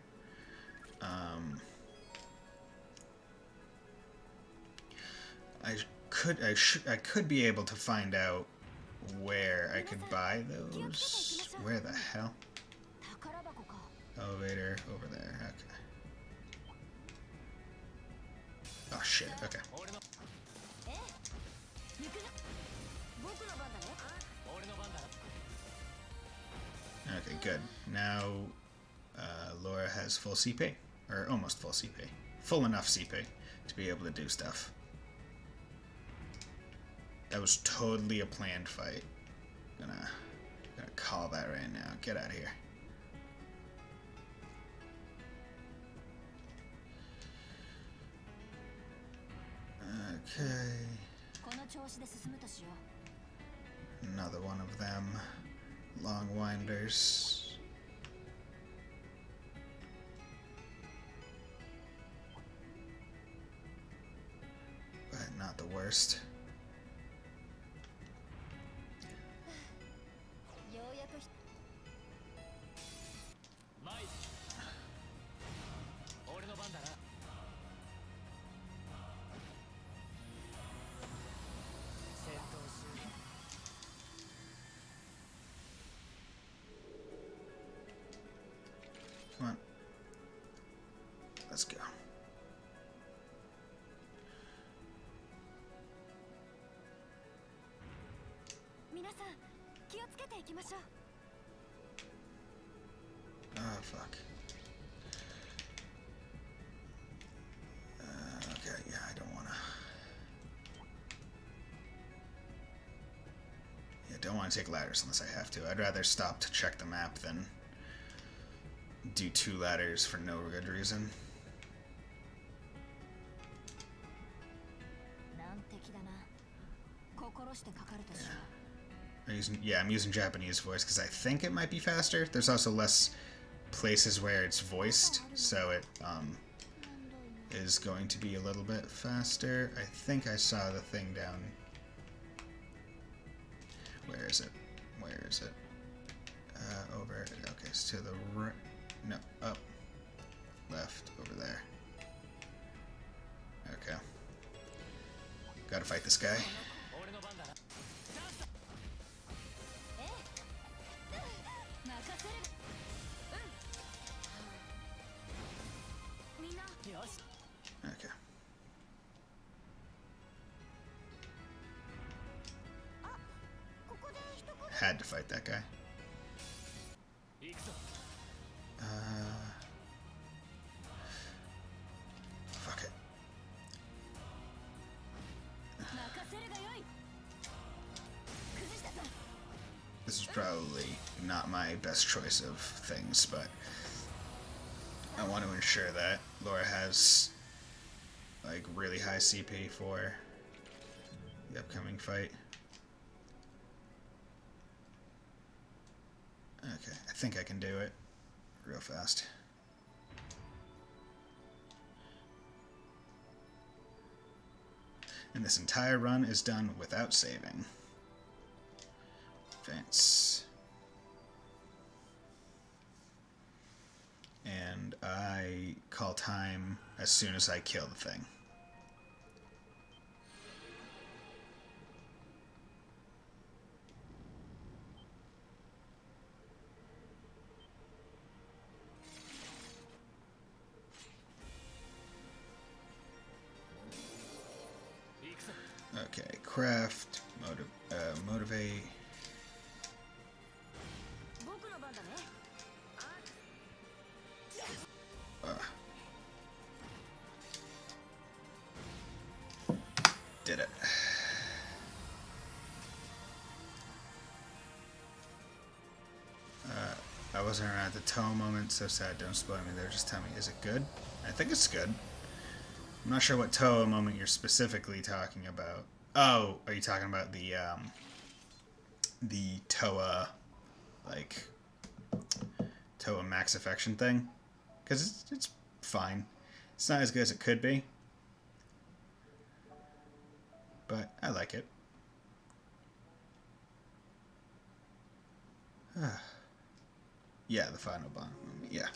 I could be able to find out where I could buy those. Where the hell? Elevator over there. Okay. Oh shit. Okay. Okay, good. Now Laura has full CP, or almost full CP, full enough CP to be able to do stuff. That was totally a planned fight. Gonna call that right now. Get out of here. Okay. Another one of them. Long winders. But not the worst. Come on. Let's go. Oh, fuck. Okay, yeah, I don't wanna... Yeah, don't want to take ladders unless I have to. I'd rather stop to check the map than do 2 ladders for no good reason. I'm using Japanese voice because I think it might be faster. There's also less places where it's voiced, so it is going to be a little bit faster. I think I saw the thing down. Where is it? Where is it? Over. Okay, it's to the right. No, up. Left. Over there. Okay. Gotta fight this guy. Okay. Had to fight that guy. Fuck it. This is probably not my best choice of things, but I want to ensure that Laura has like really high CP for the upcoming fight. Okay, I think I can do it real fast. And this entire run is done without saving. Advance. And I call time as soon as I kill the thing. Okay, craft, motivate. Did it. I wasn't around at the toe moment, so sad, don't spoil me there, just tell me, is it good? I think it's good. I'm not sure what Toa moment you're specifically talking about. Oh, are you talking about the Toa, like, Toa Max Affection thing? Because it's fine. It's not as good as it could be. But I like it. Yeah, the final bond. Yeah,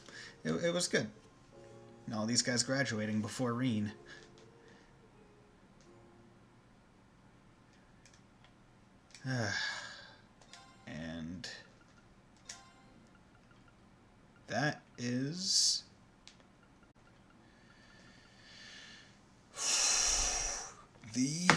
it was good. And all these guys graduating before Reen. And that is the